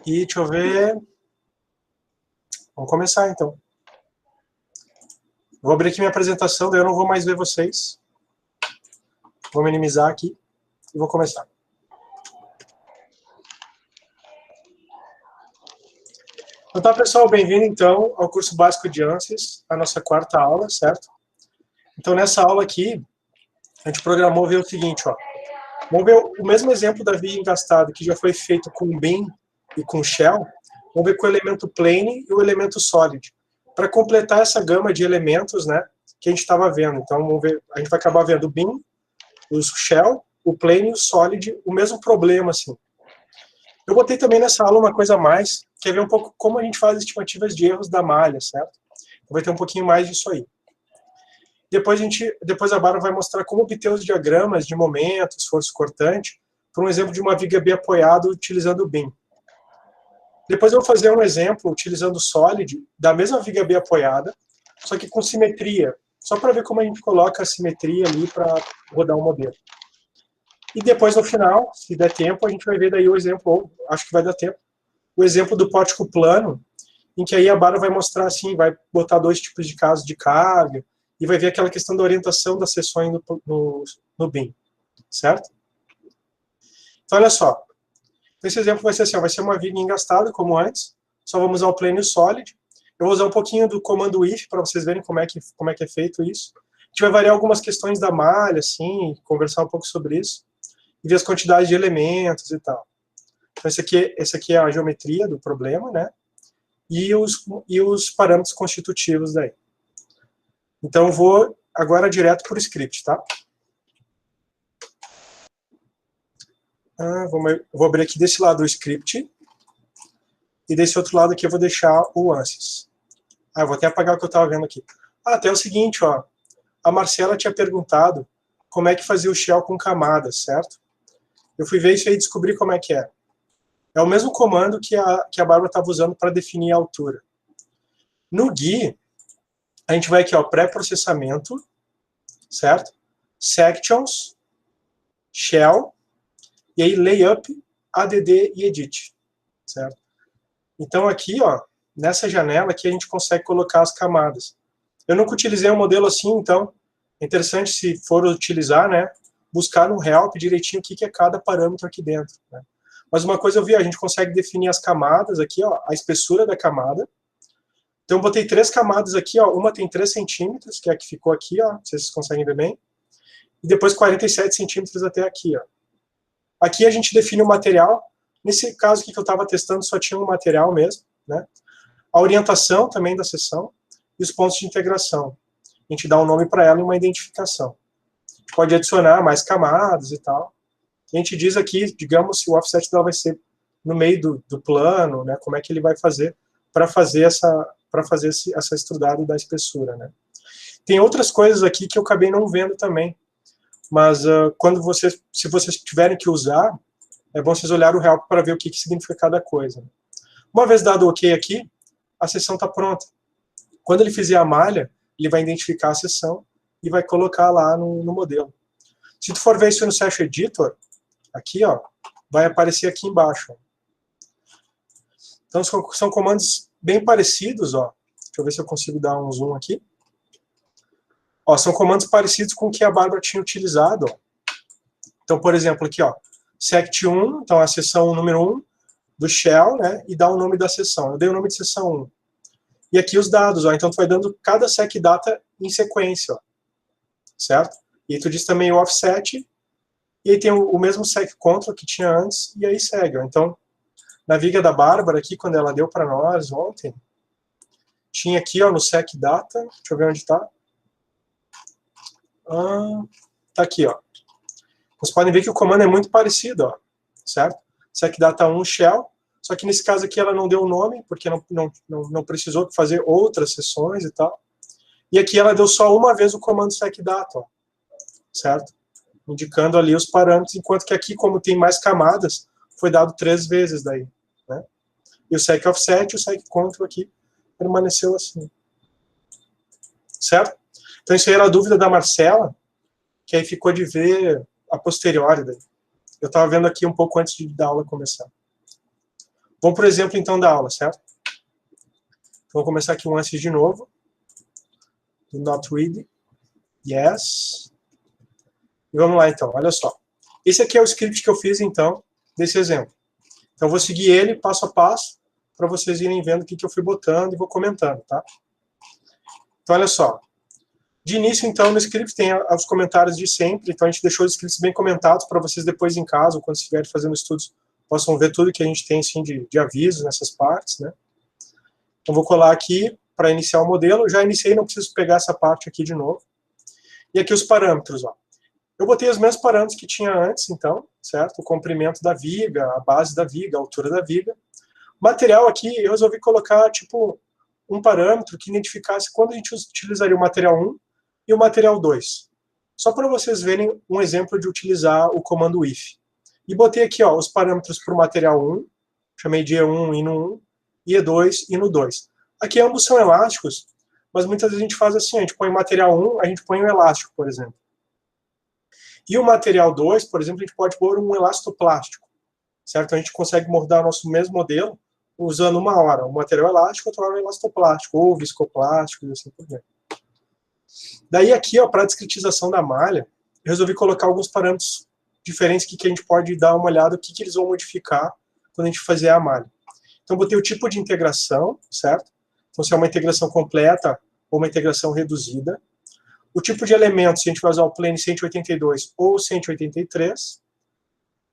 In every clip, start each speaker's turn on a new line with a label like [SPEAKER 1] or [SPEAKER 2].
[SPEAKER 1] E deixa eu ver. Vamos começar, então. Vou abrir aqui minha apresentação, daí eu não vou mais ver vocês. Vou minimizar aqui e vou começar. Então tá, pessoal, bem-vindo, então, ao curso básico de ANSYS, a nossa quarta aula, certo? Então, nessa aula aqui, a gente programou ver o seguinte, ó. Vamos ver o mesmo exemplo da via engastado que já foi feito com o bin e com o shell. Vamos ver com o elemento plane e o elemento solid. Para completar essa gama de elementos, né, que a gente estava vendo. Então, vamos ver, a gente vai acabar vendo o bin, o shell, o plane e o solid, o mesmo problema, assim. Eu botei também nessa aula uma coisa a mais, que é ver um pouco como a gente faz estimativas de erros da malha, certo? Vai ter um pouquinho mais disso aí. Depois a Bárbara vai mostrar como obter os diagramas de momento, esforço cortante, por um exemplo de uma viga B apoiada utilizando o bin. Depois eu vou fazer um exemplo utilizando o solid, da mesma viga B apoiada, só que com simetria, só para ver como a gente coloca a simetria ali para rodar um modelo. E depois, no final, se der tempo, a gente vai ver daí o exemplo, ou acho que vai dar tempo, o exemplo do pórtico plano, em que aí a Bárbara vai mostrar assim, vai botar dois tipos de casos de carga, e vai ver aquela questão da orientação das seções no bin, certo? Então, olha só. Esse exemplo vai ser assim, ó, vai ser uma viga engastada, como antes, só vamos usar o plane solid. Eu vou usar um pouquinho do comando if, para vocês verem como é que é feito isso. A gente vai variar algumas questões da malha, assim, conversar um pouco sobre isso, e ver as quantidades de elementos e tal. Então, esse aqui é a geometria do problema, né? E os parâmetros constitutivos daí. Então, vou agora direto para o script, tá? Vou abrir aqui desse lado o script, e desse outro lado aqui eu vou deixar o ANSYS. Eu vou até apagar o que eu estava vendo aqui. Até o seguinte, ó, a Marcela tinha perguntado como é que fazia o shell com camadas, certo? Eu fui ver isso aí e descobri como é que é. É o mesmo comando que a Bárbara estava usando para definir a altura. No GUI, a gente vai aqui, ó, pré-processamento, certo? Sections, shell, e aí layup, add e edit, certo? Então aqui, ó, nessa janela aqui a gente consegue colocar as camadas. Eu nunca utilizei um modelo assim, então é interessante, se for utilizar, né, buscar no help direitinho o que é cada parâmetro aqui dentro, né? Mas uma coisa eu vi, a gente consegue definir as camadas aqui, ó, a espessura da camada. Então eu botei 3 camadas aqui, ó, uma tem 3 centímetros, que é a que ficou aqui, ó, vocês conseguem ver bem, e depois 47 centímetros até aqui, ó. Aqui a gente define o material. Nesse caso aqui que eu estava testando, só tinha um material mesmo, né? A orientação também da seção e os pontos de integração. A gente dá um nome para ela e uma identificação. A gente pode adicionar mais camadas e tal. A gente diz aqui, digamos, se o offset dela vai ser no meio do plano, né? Como é que ele vai fazer para fazer essa estrudada da espessura, né? Tem outras coisas aqui que eu acabei não vendo também, mas se vocês tiverem que usar, é bom vocês olharem o help para ver o que significa cada coisa. Uma vez dado o OK aqui, a seção está pronta. Quando ele fizer a malha, ele vai identificar a seção e vai colocar lá no modelo. Se tu for ver isso no Session Editor, aqui, ó, vai aparecer aqui embaixo. Então, são comandos bem parecidos, ó. Deixa eu ver se eu consigo dar um zoom aqui. Ó, são comandos parecidos com o que a Bárbara tinha utilizado, ó. Então, por exemplo, aqui, ó, sect1, então a seção número 1 do shell, né, e dá o nome da seção. Eu dei o nome de seção 1. E aqui os dados, ó, então tu vai dando cada sec data em sequência, ó, certo? E aí tu diz também o offset, e aí tem o mesmo sec control que tinha antes, e aí segue, ó. Então, na viga da Bárbara aqui, quando ela deu para nós ontem, tinha aqui, ó, no sec data, deixa eu ver onde está. Tá aqui, ó. Vocês podem ver que o comando é muito parecido, ó, certo? Secdata1 shell, só que nesse caso aqui ela não deu o nome, porque não precisou fazer outras sessões e tal. E aqui ela deu só uma vez o comando secdata, ó, certo? Indicando ali os parâmetros, enquanto que aqui, como tem mais camadas, foi dado 3 vezes daí, né? E o sec offset e o sec control aqui permaneceu assim, certo? Então isso aí era a dúvida da Marcela, que aí ficou de ver a posteriori daí. Eu estava vendo aqui um pouco antes da aula começar. Vamos para o exemplo, então, da aula, certo? Então, vou começar aqui um ANSYS de novo. Do not read. Yes. E vamos lá, então. Olha só. Esse aqui é o script que eu fiz, então, desse exemplo. Então, eu vou seguir ele passo a passo, para vocês irem vendo o que eu fui botando e vou comentando, tá? Então, olha só. De início, então, no script tem os comentários de sempre. Então, a gente deixou os scripts bem comentados para vocês depois em casa, ou quando estiverem fazendo estudos, possam ver tudo que a gente tem assim, de avisos nessas partes, né? Então, vou colar aqui para iniciar o modelo. Já iniciei, não preciso pegar essa parte aqui de novo. E aqui os parâmetros, ó. Eu botei os mesmos parâmetros que tinha antes, então, certo? O comprimento da viga, a base da viga, a altura da viga. O material aqui, eu resolvi colocar, tipo, um parâmetro que identificasse quando a gente utilizaria o material 1 e o material 2. Só para vocês verem um exemplo de utilizar o comando if. E botei aqui, ó, os parâmetros para o material 1, chamei de E1 e no 1, e E2 e no 2. Aqui ambos são elásticos, mas muitas vezes a gente faz assim, a gente põe o material 1, a gente põe um elástico, por exemplo. E o material 2, por exemplo, a gente pode pôr um elastoplástico, certo? A gente consegue moldar o nosso mesmo modelo usando uma hora o material elástico, outra hora o elastoplástico, ou viscoplástico, e assim por diante. Daí aqui, para a discretização da malha, eu resolvi colocar alguns parâmetros diferentes que a gente pode dar uma olhada, o que eles vão modificar quando a gente fizer a malha. Então, botei o tipo de integração, certo? Então, se é uma integração completa ou uma integração reduzida. O tipo de elemento, se a gente vai usar o plane 182 ou 183.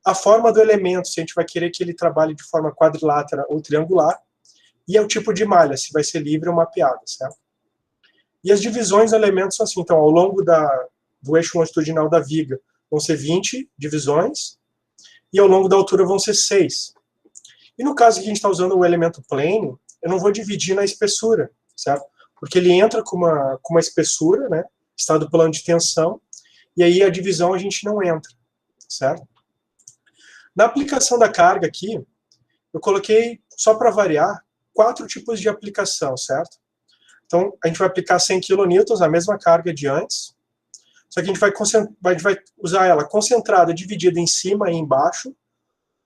[SPEAKER 1] A forma do elemento, se a gente vai querer que ele trabalhe de forma quadrilátera ou triangular. E é o tipo de malha, se vai ser livre ou mapeada, certo? E as divisões do elemento são assim, então, ao longo do eixo longitudinal da viga vão ser 20 divisões, e ao longo da altura vão ser 6. E no caso que a gente está usando o elemento plane, eu não vou dividir na espessura, certo? Porque ele entra com uma espessura, né? Estado plano de tensão, e aí a divisão a gente não entra, certo? Na aplicação da carga aqui, eu coloquei, só para variar, 4 tipos de aplicação, certo? Então, a gente vai aplicar 100 kN, a mesma carga de antes, só que a gente vai usar ela concentrada, dividida em cima e embaixo,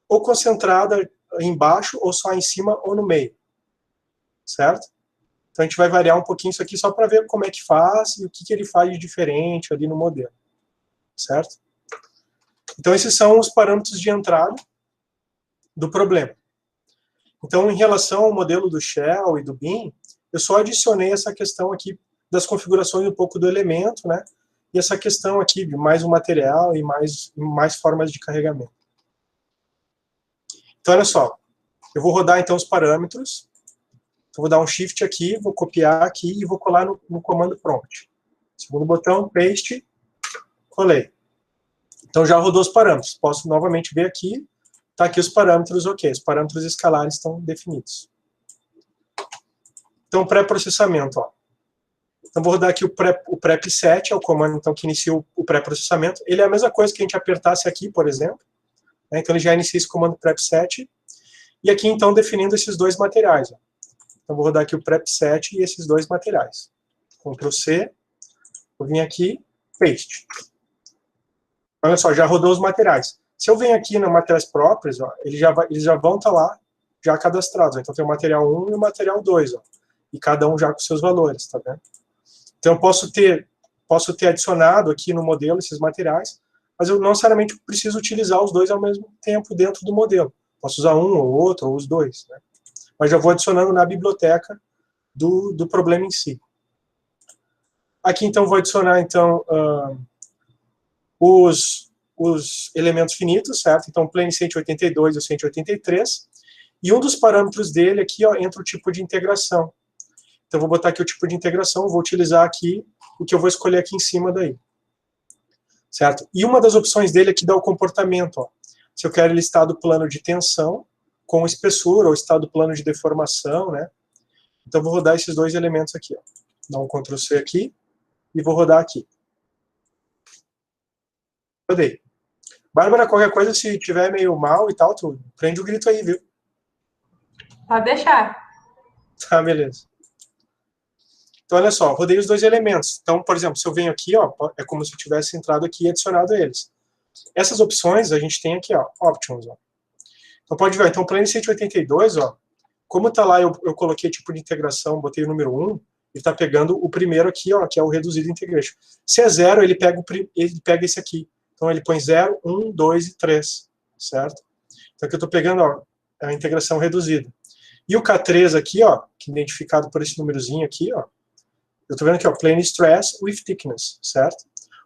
[SPEAKER 1] ou concentrada embaixo, ou só em cima ou no meio, certo? Então, a gente vai variar um pouquinho isso aqui só para ver como é que faz e o que ele faz de diferente ali no modelo, certo? Então, esses são os parâmetros de entrada do problema. Então, em relação ao modelo do Shell e do BIM, eu só adicionei essa questão aqui das configurações um pouco do elemento, né? E essa questão aqui de mais um material e mais formas de carregamento. Então, olha só. Eu vou rodar, então, os parâmetros. Então, vou dar um Shift aqui, vou copiar aqui e vou colar no comando Prompt. Segundo botão, Paste, colei. Então, já rodou os parâmetros. Posso novamente ver aqui. Está aqui os parâmetros, ok. Os parâmetros escalares estão definidos. Então, pré-processamento, ó. Então, vou rodar aqui o prep7, é o comando então, que inicia o pré-processamento. Ele é a mesma coisa que a gente apertasse aqui, por exemplo. Né? Então, ele já inicia esse comando prep7. E aqui, então, definindo esses dois materiais. Ó. Então, vou rodar aqui o prep7 e esses dois materiais. Ctrl C. Vou vir aqui, paste. Olha só, já rodou os materiais. Se eu venho aqui no materiais próprios, ó, eles já vão estar lá, já cadastrados. Ó. Então, tem o material 1 e o material 2. Ó, e cada um já com seus valores, tá vendo? Então, eu posso ter adicionado aqui no modelo esses materiais, mas eu não necessariamente preciso utilizar os dois ao mesmo tempo dentro do modelo. Posso usar um ou outro, ou os dois. Né? Mas já vou adicionando na biblioteca do problema em si. Aqui, então, vou adicionar, então, os elementos finitos, certo? Então, plane 182 e 183. E um dos parâmetros dele aqui, ó, entra o tipo de integração. Então, vou botar aqui o tipo de integração, vou utilizar aqui o que eu vou escolher aqui em cima daí. Certo? E uma das opções dele aqui dá o comportamento. Ó. Se eu quero ele estado plano de tensão, com espessura, ou estado plano de deformação, né? Então, vou rodar esses dois elementos aqui. Ó. Dá um Ctrl C aqui, e vou rodar aqui. Rodei. Bárbara, qualquer coisa, se tiver meio mal e tal, tu prende o grito aí, viu?
[SPEAKER 2] Pode deixar.
[SPEAKER 1] Tá, beleza. Então, olha só, rodei os dois elementos. Então, por exemplo, se eu venho aqui, ó, é como se eu tivesse entrado aqui e adicionado eles. Essas opções a gente tem aqui, ó, Options. Ó. Então pode ver, então o plane 182, ó, como tá lá, eu coloquei tipo de integração, botei o número 1, ele está pegando o primeiro aqui, ó, que é o reduzido integration. Se é 0, ele pega esse aqui. Então ele põe 0, 1, 2 e 3, certo? Então aqui eu estou pegando, ó, a integração reduzida. E o K3 aqui, ó, que é identificado por esse númerozinho aqui, ó, eu estou vendo aqui, ó, plane stress with thickness, certo?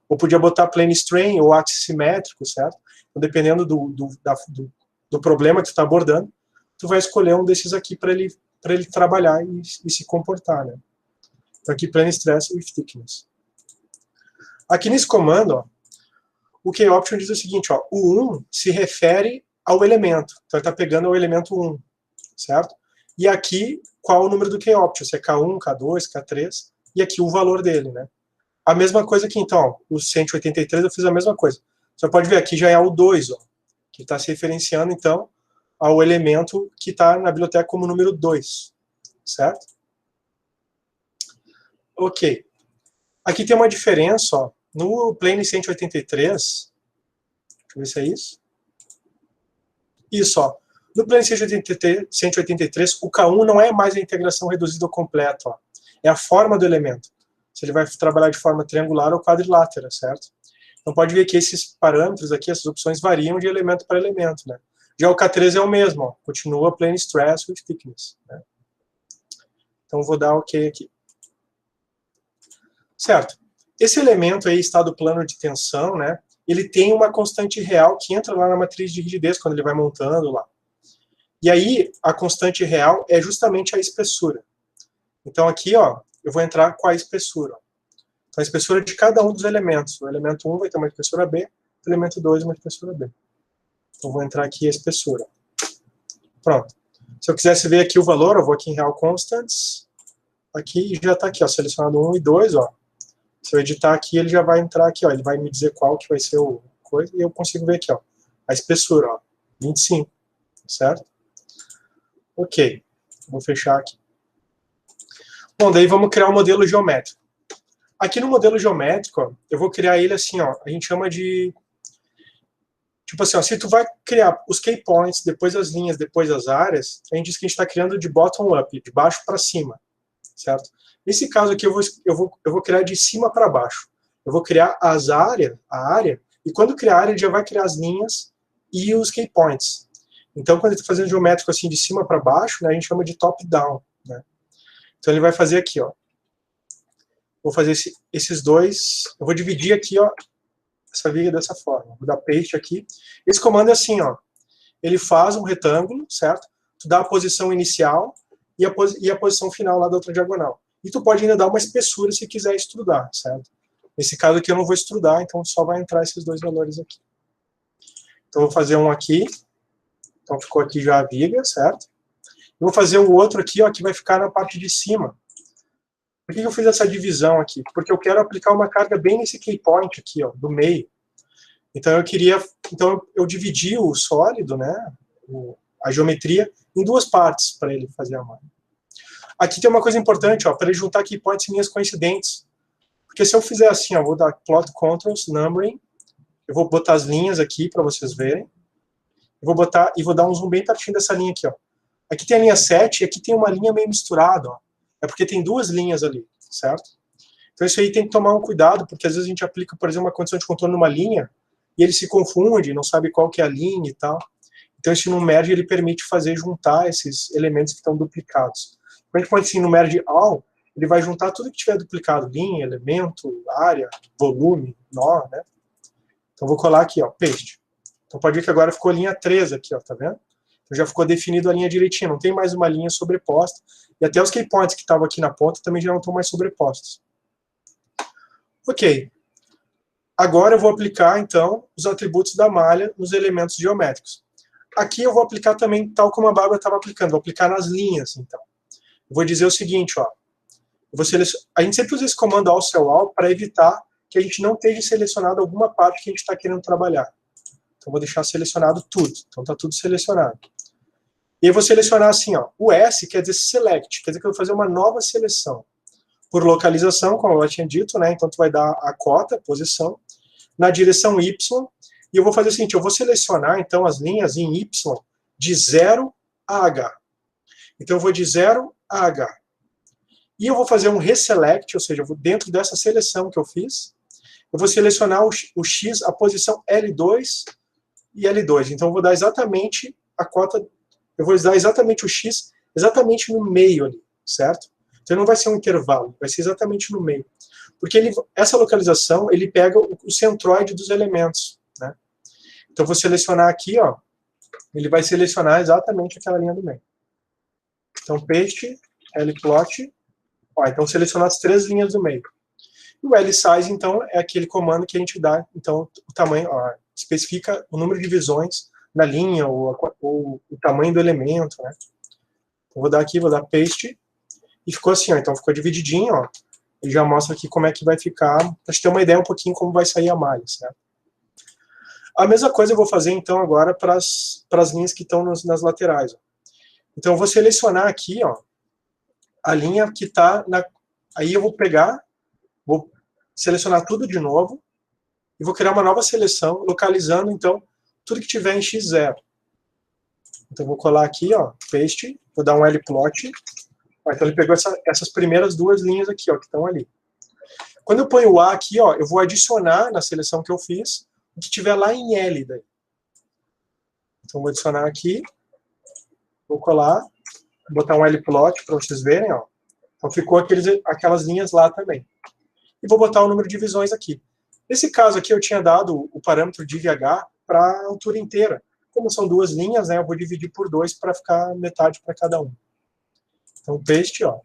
[SPEAKER 1] Ou podia botar plane strain ou axis simétrico, certo? Então, dependendo do problema que tu está abordando, tu vai escolher um desses aqui para ele trabalhar e se comportar, né? Então aqui plane stress with thickness. Aqui nesse comando, ó, o keyOption diz o seguinte, ó, o 1 se refere ao elemento, então ele está pegando o elemento 1, certo? E aqui, qual é o número do keyOption, se é K1, K2, K3, e aqui o valor dele, né? A mesma coisa aqui, então, ó, o 183 eu fiz a mesma coisa. Você pode ver, aqui já é o 2, ó, que está se referenciando, então, ao elemento que está na biblioteca como número 2, certo? Ok. Aqui tem uma diferença, ó, no plane 183, deixa eu ver se é isso. Isso, ó. No plane 183, o K1 não é mais a integração reduzida ao completo, ó. É a forma do elemento. Se ele vai trabalhar de forma triangular ou quadrilátera, certo? Então pode ver que esses parâmetros aqui, essas opções variam de elemento para elemento, né? Já o K3 é o mesmo, ó. Continua plane stress with thickness, né? Então vou dar OK aqui. Certo. Esse elemento aí, estado plano de tensão, né? Ele tem uma constante real que entra lá na matriz de rigidez quando ele vai montando lá. E aí, a constante real é justamente a espessura. Então aqui, ó, eu vou entrar com a espessura. Então a espessura de cada um dos elementos. O elemento 1 vai ter uma espessura B, o elemento 2 uma espessura B. Então vou entrar aqui a espessura. Pronto. Se eu quisesse ver aqui o valor, eu vou aqui em Real Constants. Aqui já está aqui, ó, selecionado 1 e 2, ó. Se eu editar aqui, ele já vai entrar aqui, ó. Ele vai me dizer qual que vai ser o coisa, e eu consigo ver aqui, ó. A espessura, ó, 25, certo? Ok. Vou fechar aqui. Bom, daí vamos criar um modelo geométrico. Aqui no modelo geométrico, ó, eu vou criar ele assim, ó, a gente chama de... Tipo assim, ó, se tu vai criar os key points, depois as linhas, depois as áreas, a gente diz que a gente está criando de bottom up, de baixo para cima, certo? Nesse caso aqui, eu vou criar de cima para baixo. Eu vou criar a área, e quando criar a área, ele já vai criar as linhas e os key points. Então, quando ele está fazendo geométrico assim, de cima para baixo, né, a gente chama de top-down, né? Então, ele vai fazer aqui, ó. Vou fazer esses dois, eu vou dividir aqui, ó, essa viga dessa forma. Vou dar paste aqui. Esse comando é assim, ó. Ele faz um retângulo, certo? Tu dá a posição inicial e a posição final lá da outra diagonal. E tu pode ainda dar uma espessura se quiser extrudar, certo? Nesse caso aqui eu não vou extrudar, então só vai entrar esses dois valores aqui. Então eu vou fazer um aqui. Então ficou aqui já a viga, certo? Eu vou fazer o outro aqui, ó, que vai ficar na parte de cima. Por que eu fiz essa divisão aqui? Porque eu quero aplicar uma carga bem nesse key point aqui, ó, do meio. Então eu dividi o sólido, né, a geometria, em duas partes para ele fazer a malha. Aqui tem uma coisa importante, ó, para ele juntar key points em linhas coincidentes. Porque se eu fizer assim, ó, vou dar plot controls, numbering, eu vou botar as linhas aqui para vocês verem. Eu vou dar um zoom bem pertinho dessa linha aqui, ó. Aqui tem a linha 7 e aqui tem uma linha meio misturada, ó. É porque tem duas linhas ali, certo? Então isso aí tem que tomar um cuidado, porque às vezes a gente aplica, por exemplo, uma condição de contorno numa linha, e ele se confunde, não sabe qual que é a linha e tal. Então esse no merge ele permite fazer juntar esses elementos que estão duplicados. Quando a gente põe assim no merge all, ele vai juntar tudo que tiver duplicado, linha, elemento, área, volume, nó, né? Então vou colar aqui, ó, paste. Então pode ver que agora ficou a linha 3 aqui, ó, tá vendo? Então já ficou definido a linha direitinha, não tem mais uma linha sobreposta. E até os key points que estavam aqui na ponta também já não estão mais sobrepostos. Ok. Agora eu vou aplicar, então, os atributos da malha nos elementos geométricos. Aqui eu vou aplicar também, tal como a Bárbara estava aplicando, vou aplicar nas linhas, então. Eu vou dizer o seguinte, ó. A gente sempre usa esse comando all para evitar que a gente não esteja selecionado alguma parte que a gente está querendo trabalhar. Então, vou deixar selecionado tudo. Então, está tudo selecionado. E eu vou selecionar assim, ó. O S quer dizer select, quer dizer que eu vou fazer uma nova seleção. Por localização, como eu já tinha dito, né? Então, tu vai dar a cota, a posição, na direção Y. E eu vou fazer o seguinte, eu vou selecionar, então, as linhas em Y de 0 a H. Então, eu vou de 0 a H. E eu vou fazer um reselect, ou seja, dentro dessa seleção que eu fiz, eu vou selecionar o X, a posição L2 e L2. Então, eu vou dar exatamente a cota, eu vou dar exatamente o X, exatamente no meio ali, certo? Então, não vai ser um intervalo, vai ser exatamente no meio. Porque essa localização, ele pega o centroide dos elementos, né? Então, eu vou selecionar aqui, ó, ele vai selecionar exatamente aquela linha do meio. Então, paste, lplot, ó, então selecionar as 3 linhas do meio. E o lsize, então, é aquele comando que a gente dá, então, o tamanho, ó, especifica o número de visões na linha, ou o tamanho do elemento, né? Então, vou dar aqui, vou dar paste, e ficou assim, ó, então ficou divididinho, ó, e já mostra aqui como é que vai ficar, para gente ter uma ideia um pouquinho como vai sair a malha, certo? A mesma coisa eu vou fazer, então, agora para as linhas que estão nas laterais, ó. Então, eu vou selecionar aqui, ó, a linha que está na... Aí eu vou pegar, vou selecionar tudo de novo, e vou criar uma nova seleção, localizando, então, tudo que tiver em x0. Então, vou colar aqui, ó, paste, vou dar um lplot. Então, ele pegou essas primeiras 2 linhas aqui, ó, que estão ali. Quando eu ponho o A aqui, ó, eu vou adicionar na seleção que eu fiz, o que tiver lá em L daí. Então, vou adicionar aqui, vou colar, vou botar um lplot para vocês verem, ó. Então, ficou aquelas linhas lá também. E vou botar o número de visões aqui. Nesse caso aqui, eu tinha dado o parâmetro divh para a altura inteira. Como são 2 linhas, né, eu vou dividir por 2 para ficar metade para cada um. Então, paste, ó.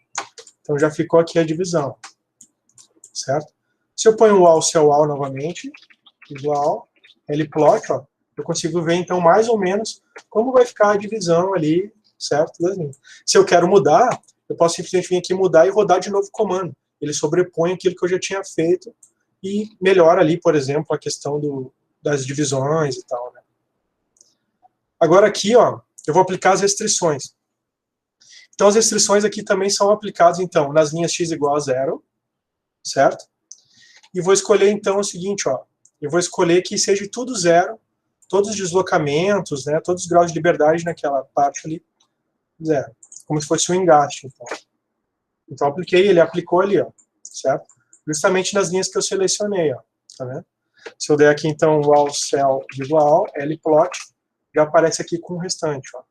[SPEAKER 1] Então, já ficou aqui a divisão. Certo? Se eu ponho o all cell all novamente, igual, lplot, ó, eu consigo ver, então, mais ou menos como vai ficar a divisão ali, certo? Das linhas. Se eu quero mudar, eu posso simplesmente vir aqui mudar e rodar de novo o comando. Ele sobrepõe aquilo que eu já tinha feito e melhora ali, por exemplo, a questão das divisões e tal, né? Agora aqui, ó, eu vou aplicar as restrições. Então, as restrições aqui também são aplicadas, então, nas linhas x igual a 0, certo? E vou escolher, então, o seguinte, ó, eu vou escolher que seja tudo 0, todos os deslocamentos, né, todos os graus de liberdade naquela parte ali, 0. Como se fosse um engaste, então. Então, apliquei, ele aplicou ali, ó, certo? Justamente nas linhas que eu selecionei, ó, tá vendo? Se eu der aqui, então, o all cell igual, lplot, já aparece aqui com o restante, ó.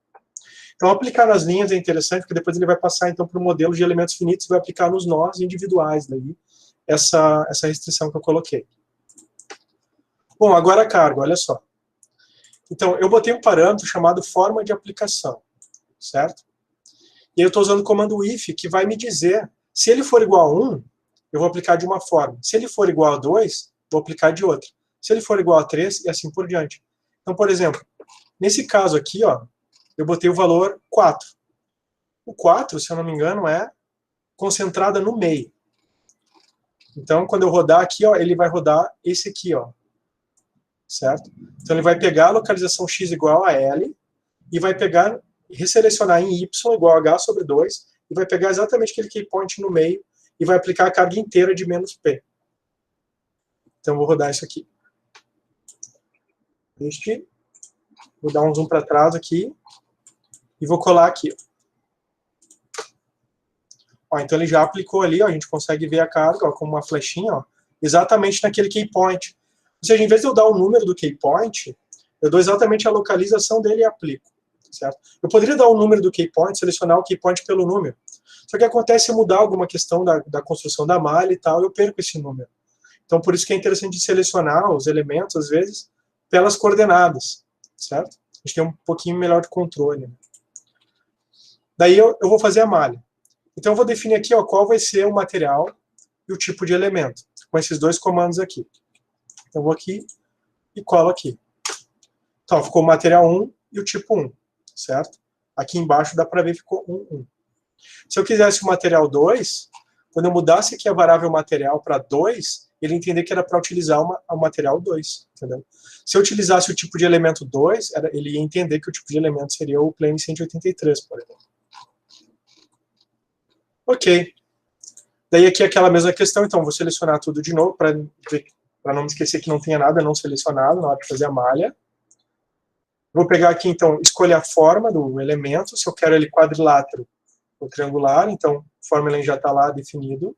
[SPEAKER 1] Então, aplicar nas linhas é interessante, porque depois ele vai passar, então, para o modelo de elementos finitos e vai aplicar nos nós individuais, daí, essa restrição que eu coloquei. Bom, agora a carga, olha só. Então, eu botei um parâmetro chamado forma de aplicação, certo? E eu estou usando o comando if, que vai me dizer, se ele for igual a 1, eu vou aplicar de uma forma. Se ele for igual a 2, vou aplicar de outra. Se ele for igual a 3, e assim por diante. Então, por exemplo, nesse caso aqui, ó, eu botei o valor 4. O 4, se eu não me engano, é concentrada no meio. Então, quando eu rodar aqui, ó, ele vai rodar esse aqui, ó. Certo? Então, ele vai pegar a localização x igual a L e vai pegar, resselecionar em y igual a h sobre 2 e vai pegar exatamente aquele key point no meio e vai aplicar a carga inteira de menos p. Então, eu vou rodar isso aqui. Vou dar um zoom para trás aqui e vou colar aqui. Ó, então, ele já aplicou ali, ó, a gente consegue ver a carga, ó, com uma flechinha, ó, exatamente naquele key point. Ou seja, em vez de eu dar o número do key point, eu dou exatamente a localização dele e aplico. Certo? Eu poderia dar o número do key point, selecionar o key point pelo número. Só que acontece se eu mudar alguma questão da construção da malha e tal, eu perco esse número. Então, por isso que é interessante selecionar os elementos, às vezes, pelas coordenadas. Certo? A gente tem um pouquinho melhor de controle. Daí eu vou fazer a malha. Então, eu vou definir aqui, ó, qual vai ser o material e o tipo de elemento, com esses 2 comandos aqui. Então, eu vou aqui e colo aqui. Então, ficou o material 1 e o tipo 1, certo? Aqui embaixo dá para ver que ficou 1, 1. Se eu quisesse o material 2, quando eu mudasse aqui a variável material para 2, ele entender que era para utilizar o material 2, entendeu? Se eu utilizasse o tipo de elemento 2, ele ia entender que o tipo de elemento seria o plane 183, por exemplo. Ok. Daí aqui é aquela mesma questão, então vou selecionar tudo de novo, para não me esquecer que não tenha nada não selecionado na hora de fazer a malha. Vou pegar aqui, então, escolher a forma do elemento, se eu quero ele quadrilátero ou triangular, então, a fórmula já está lá definido.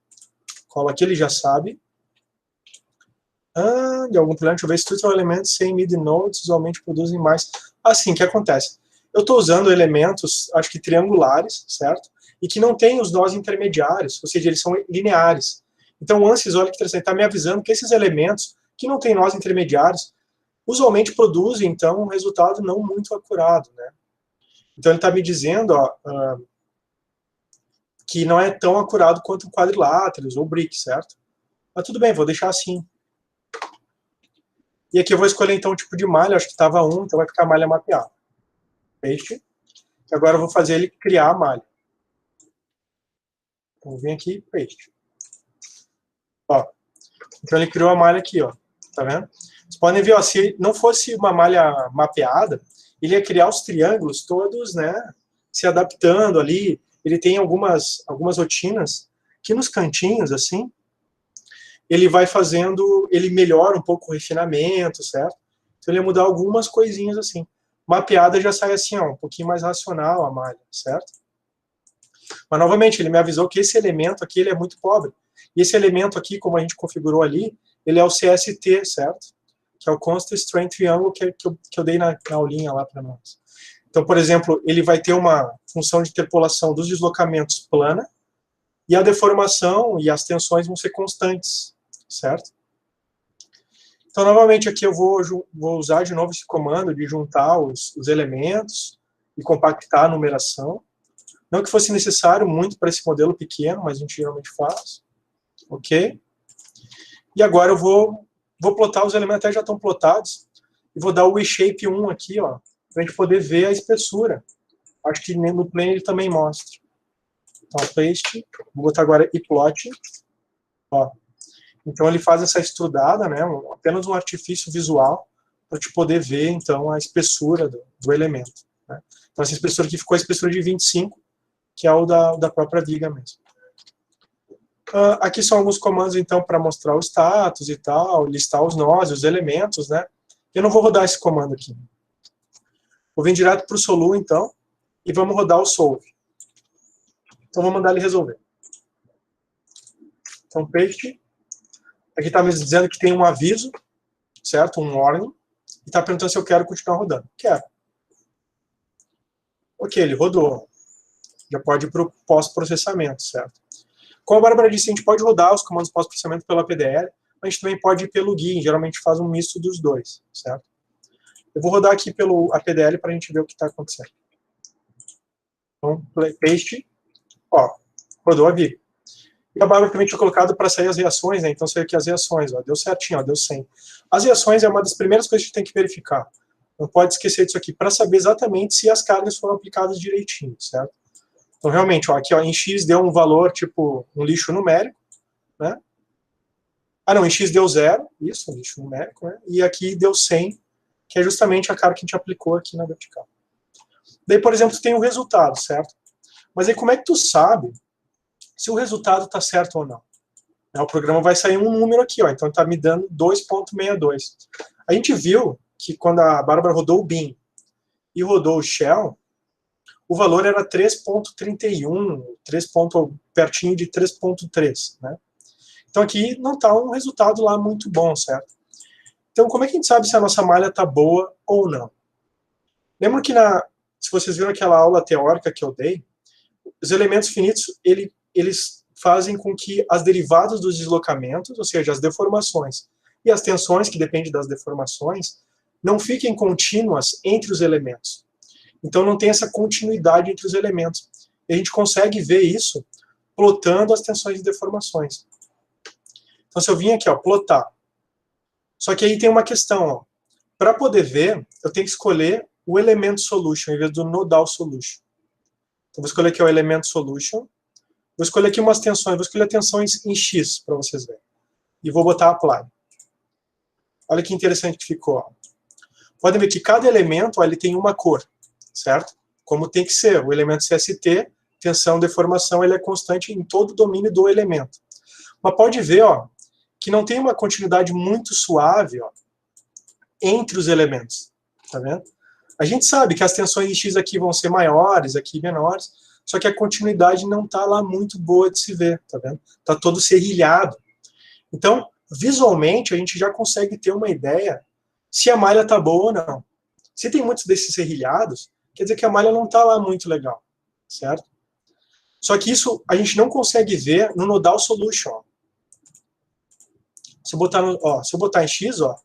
[SPEAKER 1] Colo aqui, ele já sabe. De algum problema, deixa eu ver, structural elementos sem mid nodes usualmente produzem mais. Assim, o que acontece? Eu estou usando elementos, acho que triangulares, certo? E que não têm os nós intermediários, ou seja, eles são lineares. Então, o ANSYS, olha que interessante, está me avisando que esses elementos que não têm nós intermediários, usualmente produzem, então, um resultado não muito acurado, né? Então, ele está me dizendo, que não é tão acurado quanto quadriláteros ou brick, certo? Mas tudo bem, vou deixar assim. E aqui eu vou escolher, então, o tipo de malha, acho que estava 1, então vai ficar a malha mapeada. Paste. E agora eu vou fazer ele criar a malha. Vou vir aqui, paste. Ó, então ele criou a malha aqui, ó. Tá vendo? Vocês podem ver, ó, se não fosse uma malha mapeada, ele ia criar os triângulos todos, né, se adaptando ali. Ele tem algumas rotinas que nos cantinhos, assim, ele vai fazendo, ele melhora um pouco o refinamento, certo? Então ele ia mudar algumas coisinhas assim. Mapeada já sai assim, ó, um pouquinho mais racional a malha, certo? Mas, novamente, ele me avisou que esse elemento aqui ele é muito pobre. E esse elemento aqui, como a gente configurou ali, ele é o CST, certo? Que é o Constant Strain Triangle que eu dei na aulinha lá para nós. Então, por exemplo, ele vai ter uma função de interpolação dos deslocamentos plana, e a deformação e as tensões vão ser constantes, certo? Então, novamente, aqui eu vou usar de novo esse comando de juntar os elementos e compactar a numeração. Não que fosse necessário muito para esse modelo pequeno, mas a gente geralmente faz. Ok? E agora eu vou plotar, os elementos até já estão plotados, e vou dar o reshape 1 aqui, ó, para a gente poder ver a espessura. Acho que no plane ele também mostra. Então, paste, vou botar agora iplot. Ó. Então ele faz essa estrudada, né, apenas um artifício visual, para te poder ver, então, a espessura do elemento. Né? Então essa espessura aqui ficou a espessura de 25, que é o da própria viga mesmo. Aqui são alguns comandos, então, para mostrar o status e tal, listar os nós, os elementos, né? Eu não vou rodar esse comando aqui. Vou vir direto para o solu, então, e vamos rodar o solve. Então, vou mandar ele resolver. Então, paste. Aqui está me dizendo que tem um aviso, certo? Um warning. E está perguntando se eu quero continuar rodando. Quero. Ok, ele rodou. Já pode ir para o pós-processamento, certo? Como a Bárbara disse, a gente pode rodar os comandos pós-processamento pela PDL, mas a gente também pode ir pelo GUI, geralmente faz um misto dos dois, certo? Eu vou rodar aqui pelo PDL para a gente ver o que está acontecendo. Então, paste, ó, rodou a viga. E a Bárbara também tinha colocado para sair as reações, né? Então saiu aqui as reações, ó, deu certinho, ó, deu 100. As reações é uma das primeiras coisas que a gente tem que verificar. Não pode esquecer disso aqui, para saber exatamente se as cargas foram aplicadas direitinho, certo? Então, realmente, ó, aqui ó, em X deu um valor, tipo, um lixo numérico, né? Não, em X deu 0, isso, um lixo numérico, né? E aqui deu 100, que é justamente a carga que a gente aplicou aqui na vertical. Daí, por exemplo, tem o resultado, certo? Mas aí como é que tu sabe se o resultado está certo ou não? O programa vai sair um número aqui, ó, então está me dando 2.62. A gente viu que quando a Bárbara rodou o bin e rodou o shell, o valor era 3.31, pertinho de 3.3, né? Então aqui não está um resultado lá muito bom, certo? Então como é que a gente sabe se a nossa malha está boa ou não? Lembra que se vocês viram aquela aula teórica que eu dei, os elementos finitos, eles fazem com que as derivadas dos deslocamentos, ou seja, as deformações, e as tensões, que dependem das deformações, não fiquem contínuas entre os elementos. Então não tem essa continuidade entre os elementos. E a gente consegue ver isso plotando as tensões e deformações. Então se eu vim aqui, ó, plotar. Só que aí tem uma questão, ó. Para poder ver, eu tenho que escolher o elemento solution, em vez do nodal solution. Então vou escolher aqui o elemento solution. Vou escolher aqui umas tensões, vou escolher tensões em X, para vocês verem. E vou botar apply. Olha que interessante que ficou, ó. Podem ver que cada elemento, ó, ele tem uma cor, certo? Como tem que ser. O elemento CST, tensão, deformação, ele é constante em todo o domínio do elemento. Mas pode ver, ó, que não tem uma continuidade muito suave, ó, entre os elementos. Tá vendo? A gente sabe que as tensões em X aqui vão ser maiores, aqui menores, só que a continuidade não está lá muito boa de se ver, tá vendo? Está todo serrilhado. Então, visualmente, a gente já consegue ter uma ideia se a malha está boa ou não. Se tem muitos desses serrilhados, quer dizer que a malha não está lá muito legal, certo? Só que isso a gente não consegue ver no Nodal Solution. Ó. Se eu botar em X, ó,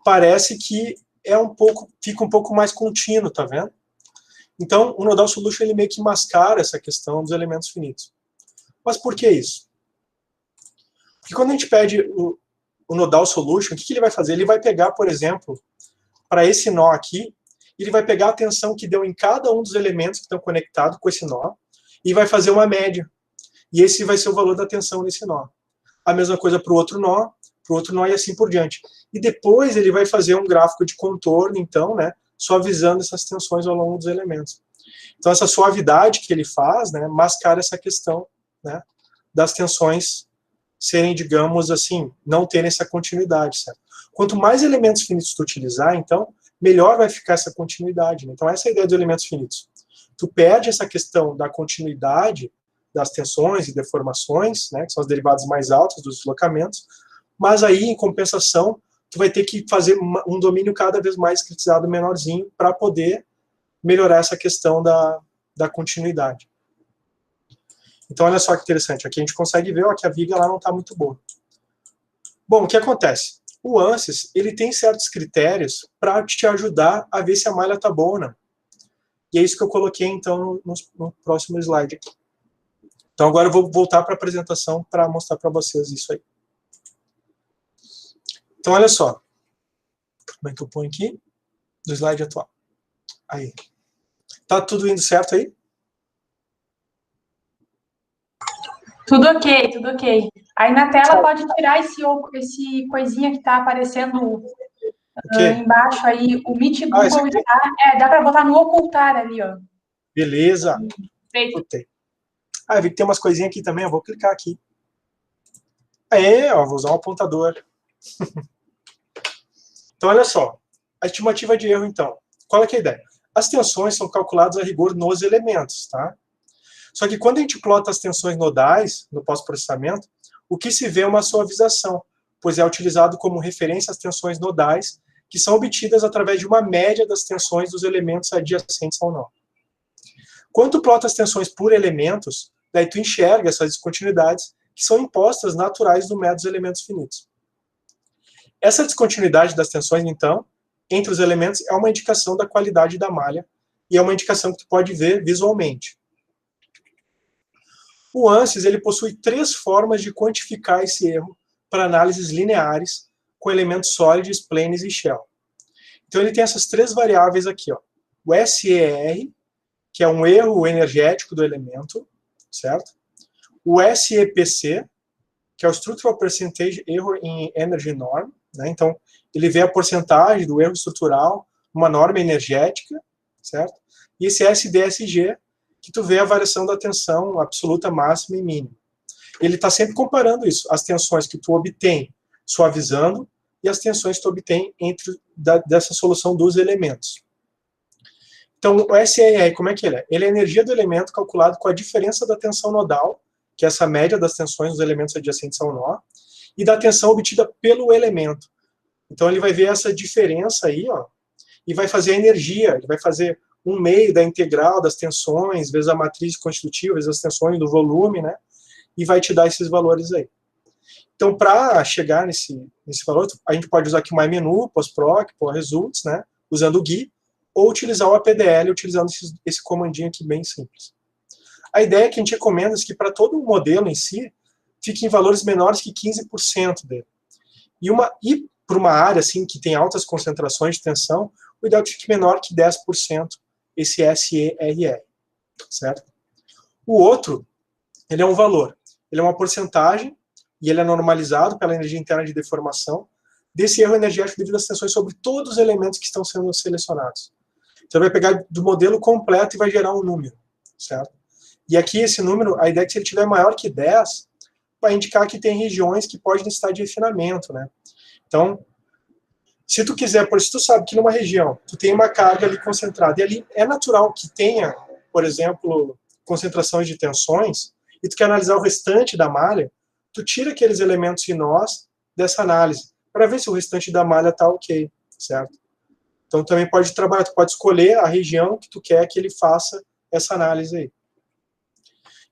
[SPEAKER 1] parece que fica um pouco mais contínuo, tá vendo? Então, o Nodal Solution ele meio que mascara essa questão dos elementos finitos. Mas por que isso? Porque quando a gente pede o Nodal Solution, o que ele vai fazer? Ele vai pegar, por exemplo, para esse nó aqui, ele vai pegar a tensão que deu em cada um dos elementos que estão conectados com esse nó e vai fazer uma média. E esse vai ser o valor da tensão nesse nó. A mesma coisa para o outro nó e assim por diante. E depois ele vai fazer um gráfico de contorno, então, né, suavizando essas tensões ao longo dos elementos. Então, essa suavidade que ele faz, né, mascara essa questão, né, das tensões serem, digamos assim, não terem essa continuidade, certo? Quanto mais elementos finitos tu utilizar, então, melhor vai ficar essa continuidade. Né? Então, essa é a ideia dos elementos finitos. Tu perde essa questão da continuidade das tensões e deformações, né, que são as derivadas mais altas dos deslocamentos, mas aí, em compensação, tu vai ter que fazer um domínio cada vez mais critizado, menorzinho, para poder melhorar essa questão da continuidade. Então, olha só que interessante. Aqui a gente consegue ver ó, que a viga lá não está muito boa. Bom, o que acontece? O ANSYS, ele tem certos critérios para te ajudar a ver se a malha está boa ou não. E é isso que eu coloquei, então, no próximo slide aqui. Então, agora eu vou voltar para a apresentação para mostrar para vocês isso aí. Então, olha só. Como é que eu ponho aqui? Do slide atual. Aí. Tá tudo indo certo aí?
[SPEAKER 2] Tudo ok, tudo ok. Aí na tela pode tirar esse coisinha que está aparecendo embaixo aí, o Meet Google está. Dá para botar no ocultar ali, ó.
[SPEAKER 1] Beleza. Feito. Eu vi que tem umas coisinhas aqui também, eu vou clicar aqui. Vou usar um apontador. Então, olha só. A estimativa de erro, então. Qual é que é a ideia? As tensões são calculadas a rigor nos elementos, tá? Só que quando a gente plota as tensões nodais no pós-processamento, o que se vê é uma suavização, pois é utilizado como referência as tensões nodais, que são obtidas através de uma média das tensões dos elementos adjacentes ao nó. Quando tu plota as tensões por elementos, daí tu enxerga essas descontinuidades, que são impostas naturais do método dos elementos finitos. Essa descontinuidade das tensões, então, entre os elementos, é uma indicação da qualidade da malha, e é uma indicação que tu pode ver visualmente. O ANSYS ele possui 3 formas de quantificar esse erro para análises lineares com elementos sólidos, planes e shell. Então ele tem essas 3 variáveis aqui, ó. O SER, que é um erro energético do elemento, certo? O SEPC, que é o Structural Percentage Error in Energy Norm, né? Então ele vê a porcentagem do erro estrutural numa norma energética, certo? E esse SDSG, que tu vê a variação da tensão absoluta, máxima e mínima. Ele está sempre comparando isso, as tensões que tu obtém suavizando e as tensões que tu obtém dessa solução dos elementos. Então, o SER, como é que ele é? Ele é a energia do elemento calculado com a diferença da tensão nodal, que é essa média das tensões dos elementos adjacentes ao nó, e da tensão obtida pelo elemento. Então, ele vai ver essa diferença aí, ó, e vai fazer a energia, ele vai fazer 1/2 da integral das tensões, vezes a matriz constitutiva, vezes as tensões do volume, né? E vai te dar esses valores aí. Então, para chegar nesse valor, a gente pode usar aqui o MyMenu, PostProc, PostResults, né? Usando o GUI, ou utilizar o APDL, utilizando esse comandinho aqui bem simples. A ideia é que a gente recomenda que para todo o modelo em si, fique em valores menores que 15% dele. E para uma área assim, que tem altas concentrações de tensão, o ideal é que fique menor que 10%, esse SERR, certo? O outro, ele é um valor, ele é uma porcentagem, e ele é normalizado pela energia interna de deformação, desse erro energético devido às tensões sobre todos os elementos que estão sendo selecionados. Então, ele vai pegar do modelo completo e vai gerar um número, certo? E aqui, esse número, a ideia é que se ele tiver maior que 10, vai indicar que tem regiões que podem necessitar de refinamento, né? Então, Se tu quiser, por isso tu sabe que numa região tu tem uma carga ali concentrada, e ali é natural que tenha, por exemplo, concentrações de tensões, e tu quer analisar o restante da malha, tu tira aqueles elementos inós dessa análise, para ver se o restante da malha está ok, certo? Então também pode trabalhar, tu pode escolher a região que tu quer que ele faça essa análise aí.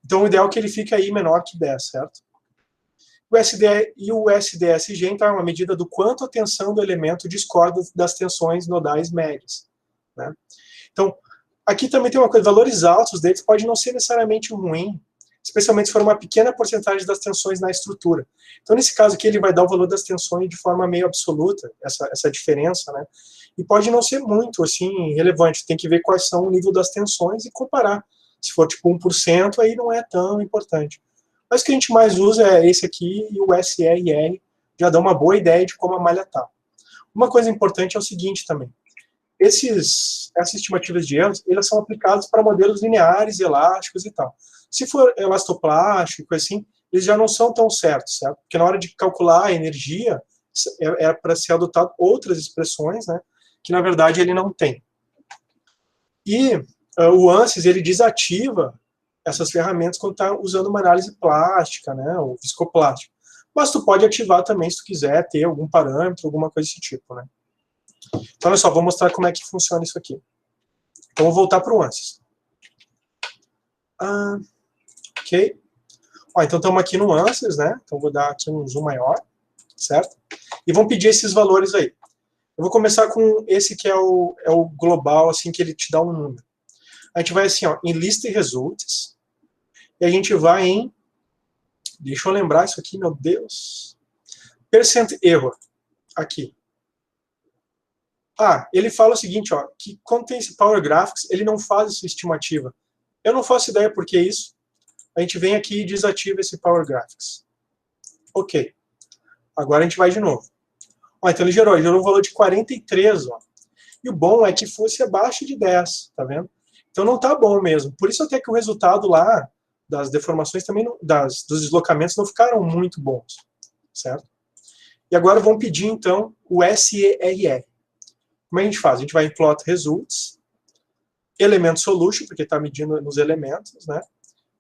[SPEAKER 1] Então o ideal é que ele fique aí menor que 10, certo? O SDSG, então, é uma medida do quanto a tensão do elemento discorda das tensões nodais médias, né? Então, aqui também tem uma coisa, valores altos deles pode não ser necessariamente ruim, especialmente se for uma pequena porcentagem das tensões na estrutura. Então, nesse caso aqui, ele vai dar o valor das tensões de forma meio absoluta, essa diferença, né? E pode não ser muito, assim, relevante. Tem que ver quais são o nível das tensões e comparar. Se for, tipo, 1%, aí não é tão importante. Mas o que a gente mais usa é esse aqui e o SRR, já dá uma boa ideia de como a malha está. Uma coisa importante é o seguinte também. Essas estimativas de erros, elas são aplicadas para modelos lineares, elásticos e tal. Se for elastoplástico, assim, eles já não são tão certos, certo? Porque na hora de calcular a energia, é para ser adotado outras expressões, né, que na verdade ele não tem. E o ANSYS, ele desativa essas ferramentas quando está usando uma análise plástica, né, ou viscoplástica. Mas tu pode ativar também se tu quiser ter algum parâmetro, alguma coisa desse tipo, né. Então, olha só, vou mostrar como é que funciona isso aqui. Então, vou voltar para o ANSYS. Ok. Ó, então, estamos aqui no ANSYS, né, então vou dar aqui um zoom maior, certo? E vão pedir esses valores aí. Eu vou começar com esse que é o global, assim, que ele te dá um número. A gente vai assim, ó, em list results, e a gente vai em, deixa eu lembrar isso aqui, meu Deus, percent error, aqui. Ele fala o seguinte, ó, que quando tem esse Power Graphics, ele não faz essa estimativa. Eu não faço ideia por que isso. A gente vem aqui e desativa esse Power Graphics. Ok. Agora a gente vai de novo. Ó, então ele gerou um valor de 43, ó. E o bom é que fosse abaixo de 10, tá vendo? Então não tá bom mesmo. Por isso até que o resultado lá das deformações também, dos deslocamentos não ficaram muito bons, certo? E agora vamos pedir então o SERR. Como a gente faz? A gente vai em plot results, element solution, porque está medindo nos elementos, né?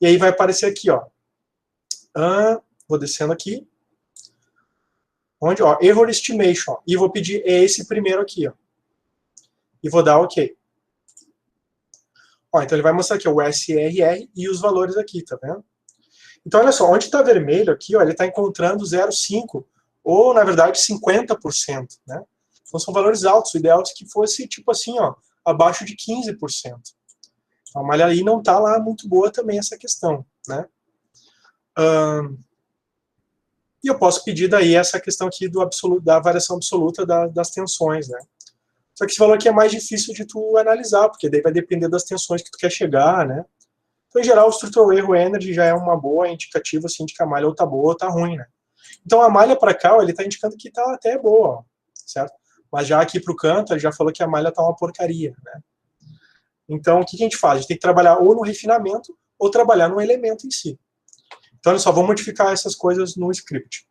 [SPEAKER 1] E aí vai aparecer aqui, ó. Vou descendo aqui. Onde, ó, error estimation. Ó, e vou pedir esse primeiro aqui, ó. E vou dar OK. Ó, então ele vai mostrar aqui o SRR e os valores aqui, tá vendo? Então, olha só, onde está vermelho aqui, ó, ele está encontrando 0,5, ou, na verdade, 50%, né? Então, são valores altos. O ideal é que fosse, tipo assim, ó, abaixo de 15%. A malha aí não está lá muito boa também, essa questão, né? E eu posso pedir daí essa questão aqui da variação absoluta das tensões, né? Só que esse valor aqui é mais difícil de tu analisar, porque daí vai depender das tensões que tu quer chegar, né? Então, em geral, o Structural Error Energy já é uma boa indicativa, assim, de que a malha ou tá boa ou tá ruim, né? Então, a malha para cá, ó, ele tá indicando que tá até boa, ó, certo? Mas já aqui pro canto, ele já falou que a malha tá uma porcaria, né? Então, o que a gente faz? A gente tem que trabalhar ou no refinamento, ou trabalhar no elemento em si. Então, olha só, vou modificar essas coisas no script.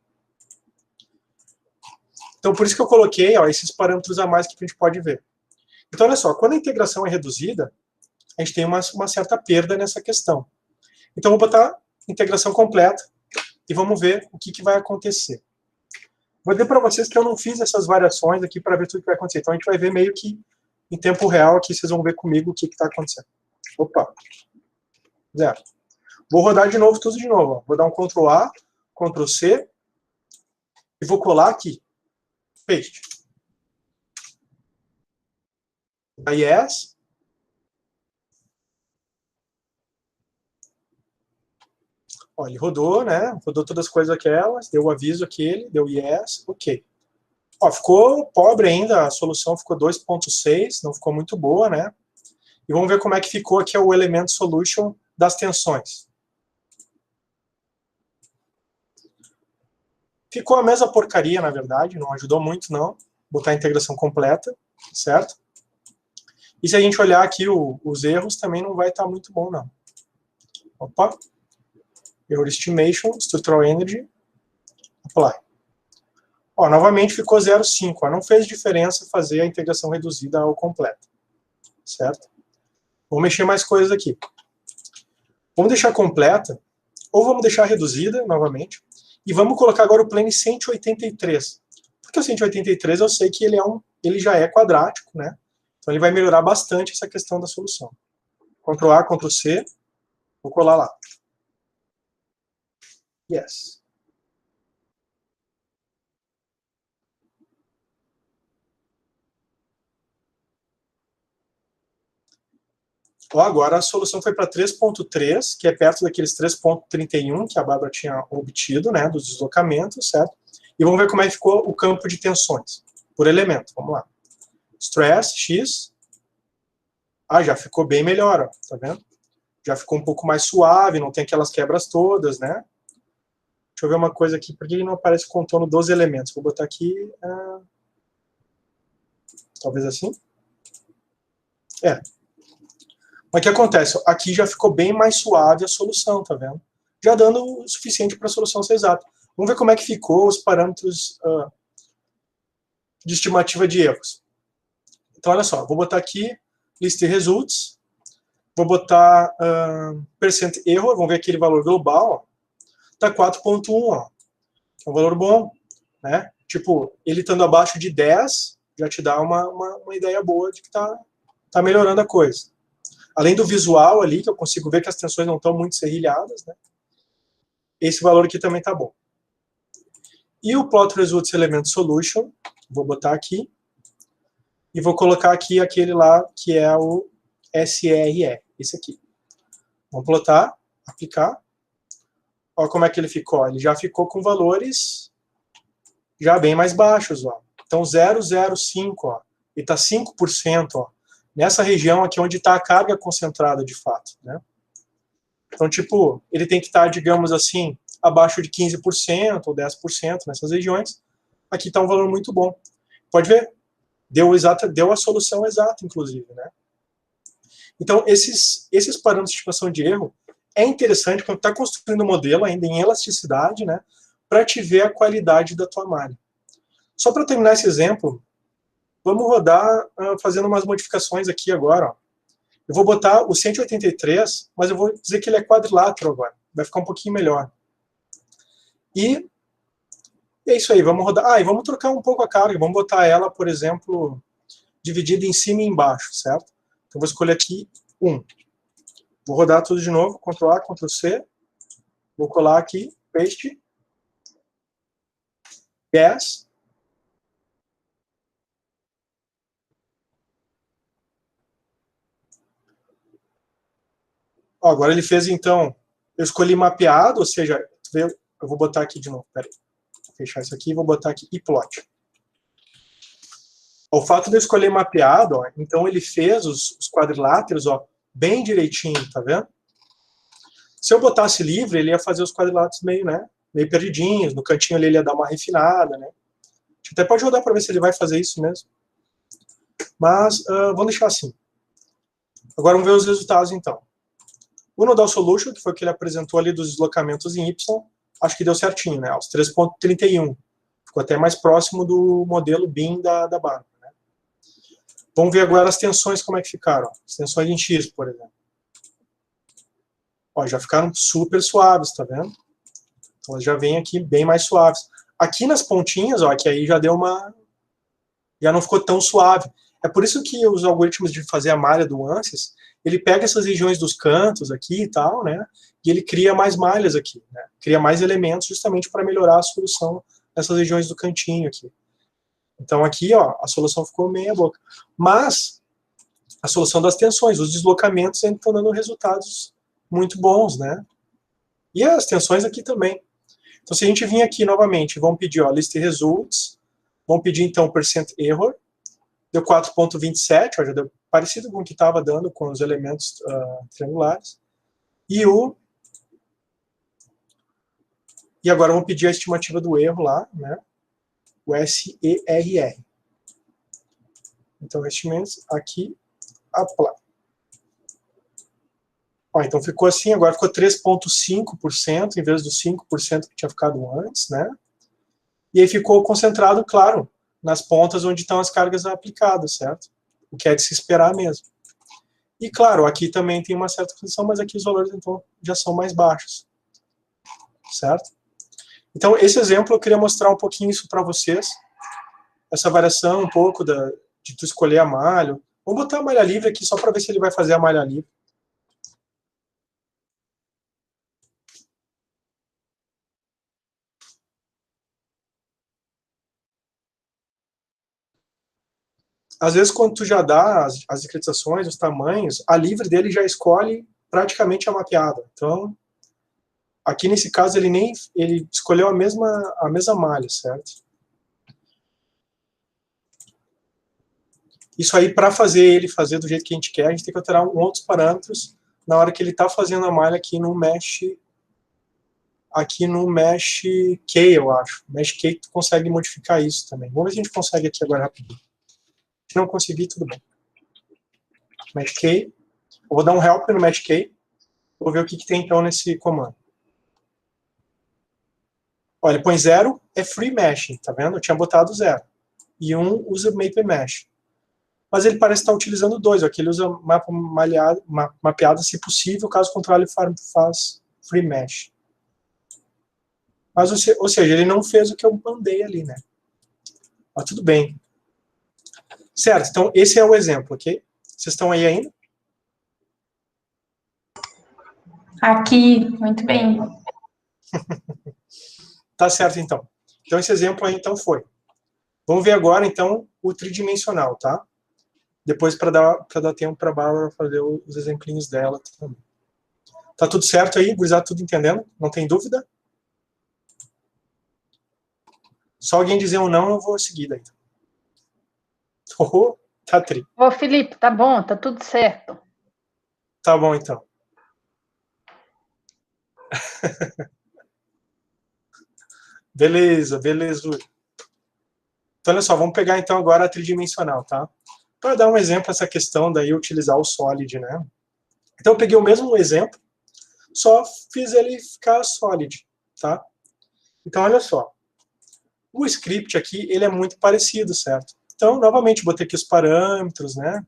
[SPEAKER 1] Então, por isso que eu coloquei, ó, esses parâmetros a mais que a gente pode ver. Então, olha só, quando a integração é reduzida, a gente tem uma certa perda nessa questão. Então, vou botar integração completa e vamos ver o que vai acontecer. Vou dizer para vocês que eu não fiz essas variações aqui para ver tudo que vai acontecer. Então, a gente vai ver meio que em tempo real aqui, vocês vão ver comigo o que está acontecendo. Opa. 0. Vou rodar de novo, tudo de novo. Ó. Vou dar um Ctrl A, Ctrl C e vou colar aqui. Paste. Yes. Ó, ele rodou, né? Rodou todas as coisas aquelas, deu o aviso aquele, deu yes, ok. Ó, ficou pobre ainda, a solução ficou 2.6, não ficou muito boa, né? E vamos ver como é que ficou aqui o Element Solution das tensões. Ficou a mesma porcaria, na verdade, não ajudou muito, não. Botar a integração completa, certo? E se a gente olhar aqui os erros, também não vai estar muito bom, não. Opa. Error Estimation, Structural Energy, Apply. Ó, novamente ficou 0,5. Não fez diferença fazer a integração reduzida ao completo. Certo? Vou mexer mais coisas aqui. Vamos deixar completa, ou vamos deixar reduzida, novamente, e vamos colocar agora o plane 183. Porque o 183 eu sei que ele já é quadrático, né? Então ele vai melhorar bastante essa questão da solução. Ctrl A, Ctrl C, vou colar lá. Yes. Ó, agora a solução foi para 3.3, que é perto daqueles 3.31 que a Bárbara tinha obtido, né, dos deslocamentos, certo? E vamos ver como é que ficou o campo de tensões, por elemento. Vamos lá. Stress, X. Ah, já ficou bem melhor, ó, tá vendo? Já ficou um pouco mais suave, não tem aquelas quebras todas, né? Deixa eu ver uma coisa aqui, por que não aparece o contorno dos elementos? Vou botar aqui, talvez assim. Mas o que acontece? Aqui já ficou bem mais suave a solução, tá vendo? Já dando o suficiente para a solução ser exata. Vamos ver como é que ficou os parâmetros de estimativa de erros. Então, olha só, vou botar aqui list results, vou botar percent error, vamos ver aquele valor global, está 4.1, ó. É um valor bom, né? Tipo, ele estando abaixo de 10, já te dá uma ideia boa de que tá melhorando a coisa. Além do visual ali, que eu consigo ver que as tensões não estão muito serrilhadas, né? Esse valor aqui também está bom. E o Plot Results Element Solution, vou botar aqui, e vou colocar aqui aquele lá que é o SRE, esse aqui. Vamos plotar, aplicar. Olha como é que ele ficou. Ele já ficou com valores já bem mais baixos, ó. Então 0,05, ó, e está 5%, ó. Nessa região aqui onde está a carga concentrada de fato, né? Então, tipo, ele tem que estar, digamos assim, abaixo de 15% ou 10% nessas regiões. Aqui está um valor muito bom. Pode ver, deu a solução exata, inclusive, né? Então, esses parâmetros de estimação de erro é interessante quando está construindo um modelo ainda em elasticidade, né? Para te ver a qualidade da tua malha. Só para terminar esse exemplo, vamos rodar fazendo umas modificações aqui agora, ó. Eu vou botar o 183, mas eu vou dizer que ele é quadrilátero agora. Vai ficar um pouquinho melhor. E é isso aí, vamos rodar. E vamos trocar um pouco a carga. Vamos botar ela, por exemplo, dividida em cima e embaixo, certo? Então, vou escolher aqui 1. Vou rodar tudo de novo, Ctrl A, Ctrl C. Vou colar aqui, paste. 10. Ó, agora ele fez, então, eu escolhi mapeado, ou seja, eu vou botar aqui de novo, peraí. Vou fechar isso aqui e vou botar aqui e plot. O fato de eu escolher mapeado, ó, então ele fez os quadriláteros, ó, bem direitinho, tá vendo? Se eu botasse livre, ele ia fazer os quadriláteros meio, né, meio perdidinhos, no cantinho ali ele ia dar uma refinada, né? A gente até pode rodar para ver se ele vai fazer isso mesmo. Mas vamos deixar assim. Agora vamos ver os resultados, então. O Nodal Solution, que foi o que ele apresentou ali dos deslocamentos em Y, acho que deu certinho, né? Aos 3.31. Ficou até mais próximo do modelo BIM da Bárbara, né? Vamos ver agora as tensões, como é que ficaram. As tensões em X, por exemplo. Ó, já ficaram super suaves, tá vendo? Então, elas já vêm aqui bem mais suaves. Aqui nas pontinhas, ó, que aí já deu uma... já não ficou tão suave. É por isso que os algoritmos de fazer a malha do ANSYS, ele pega essas regiões dos cantos aqui e tal, né? E ele cria mais malhas aqui, né? Cria mais elementos justamente para melhorar a solução nessas regiões do cantinho aqui. Então aqui, ó, a solução ficou meia boca. Mas a solução das tensões, os deslocamentos ainda estão dando resultados muito bons, né? E as tensões aqui também. Então se a gente vir aqui novamente, vamos pedir, ó, list results, vamos pedir então percent error, deu 4.27, ó, já deu parecido com o que estava dando com os elementos triangulares. E agora vamos pedir a estimativa do erro lá, né? O SERR. Então, estimates aqui, apply. Ó, então ficou assim, agora ficou 3.5% em vez dos 5% que tinha ficado antes, né? E aí ficou concentrado, claro, nas pontas onde estão as cargas aplicadas, certo? O que é de se esperar mesmo. E, claro, aqui também tem uma certa condição, mas aqui os valores, então, já são mais baixos. Certo? Então, esse exemplo, eu queria mostrar um pouquinho isso para vocês. Essa variação um pouco de tu escolher a malha. Vamos botar a malha livre aqui, só para ver se ele vai fazer a malha livre. Às vezes, quando tu já dá as discretizações, os tamanhos, a livre dele já escolhe praticamente a mapeada. Então, aqui nesse caso, ele escolheu a mesma malha, certo? Isso aí, para fazer ele fazer do jeito que a gente quer, a gente tem que alterar outros parâmetros na hora que ele está fazendo a malha aqui no Mesh Key, eu acho. Mesh Key, tu consegue modificar isso também. Vamos ver se a gente consegue aqui agora rapidinho. Se não conseguir, tudo bem. Mesh Key. Eu vou dar um help no Mesh Key. Vou ver o que tem então nesse comando. Olha, ele põe 0, é free mesh, tá vendo? Eu tinha botado 0. E 1 usa Maple Mesh. Mas ele parece estar utilizando 2, aqui ele usa mapeada, se possível, caso contrário ele faz free mesh. Mas, ou seja, ele não fez o que eu mandei ali, né? Mas tudo bem. Certo, então esse é o exemplo, ok? Vocês estão aí ainda?
[SPEAKER 2] Aqui, muito bem.
[SPEAKER 1] Tá certo, então. Então esse exemplo aí, então, foi. Vamos ver agora, então, o tridimensional, tá? Depois, para dar tempo para a Bárbara fazer os exemplinhos dela também. Tá tudo certo aí? Gurizada, tudo entendendo? Não tem dúvida? Só alguém dizer um não, eu vou seguir daí. Oh, tá tri.
[SPEAKER 3] Ô, Felipe, tá bom, tá tudo certo.
[SPEAKER 1] Tá bom, então. Beleza, beleza. Então, olha só, vamos pegar então agora a tridimensional, tá? Para dar um exemplo, essa questão daí, utilizar o solid, né? Então, eu peguei o mesmo exemplo, só fiz ele ficar solid, tá? Então, olha só. O script aqui, ele é muito parecido, certo? Então, novamente, botei aqui os parâmetros, né?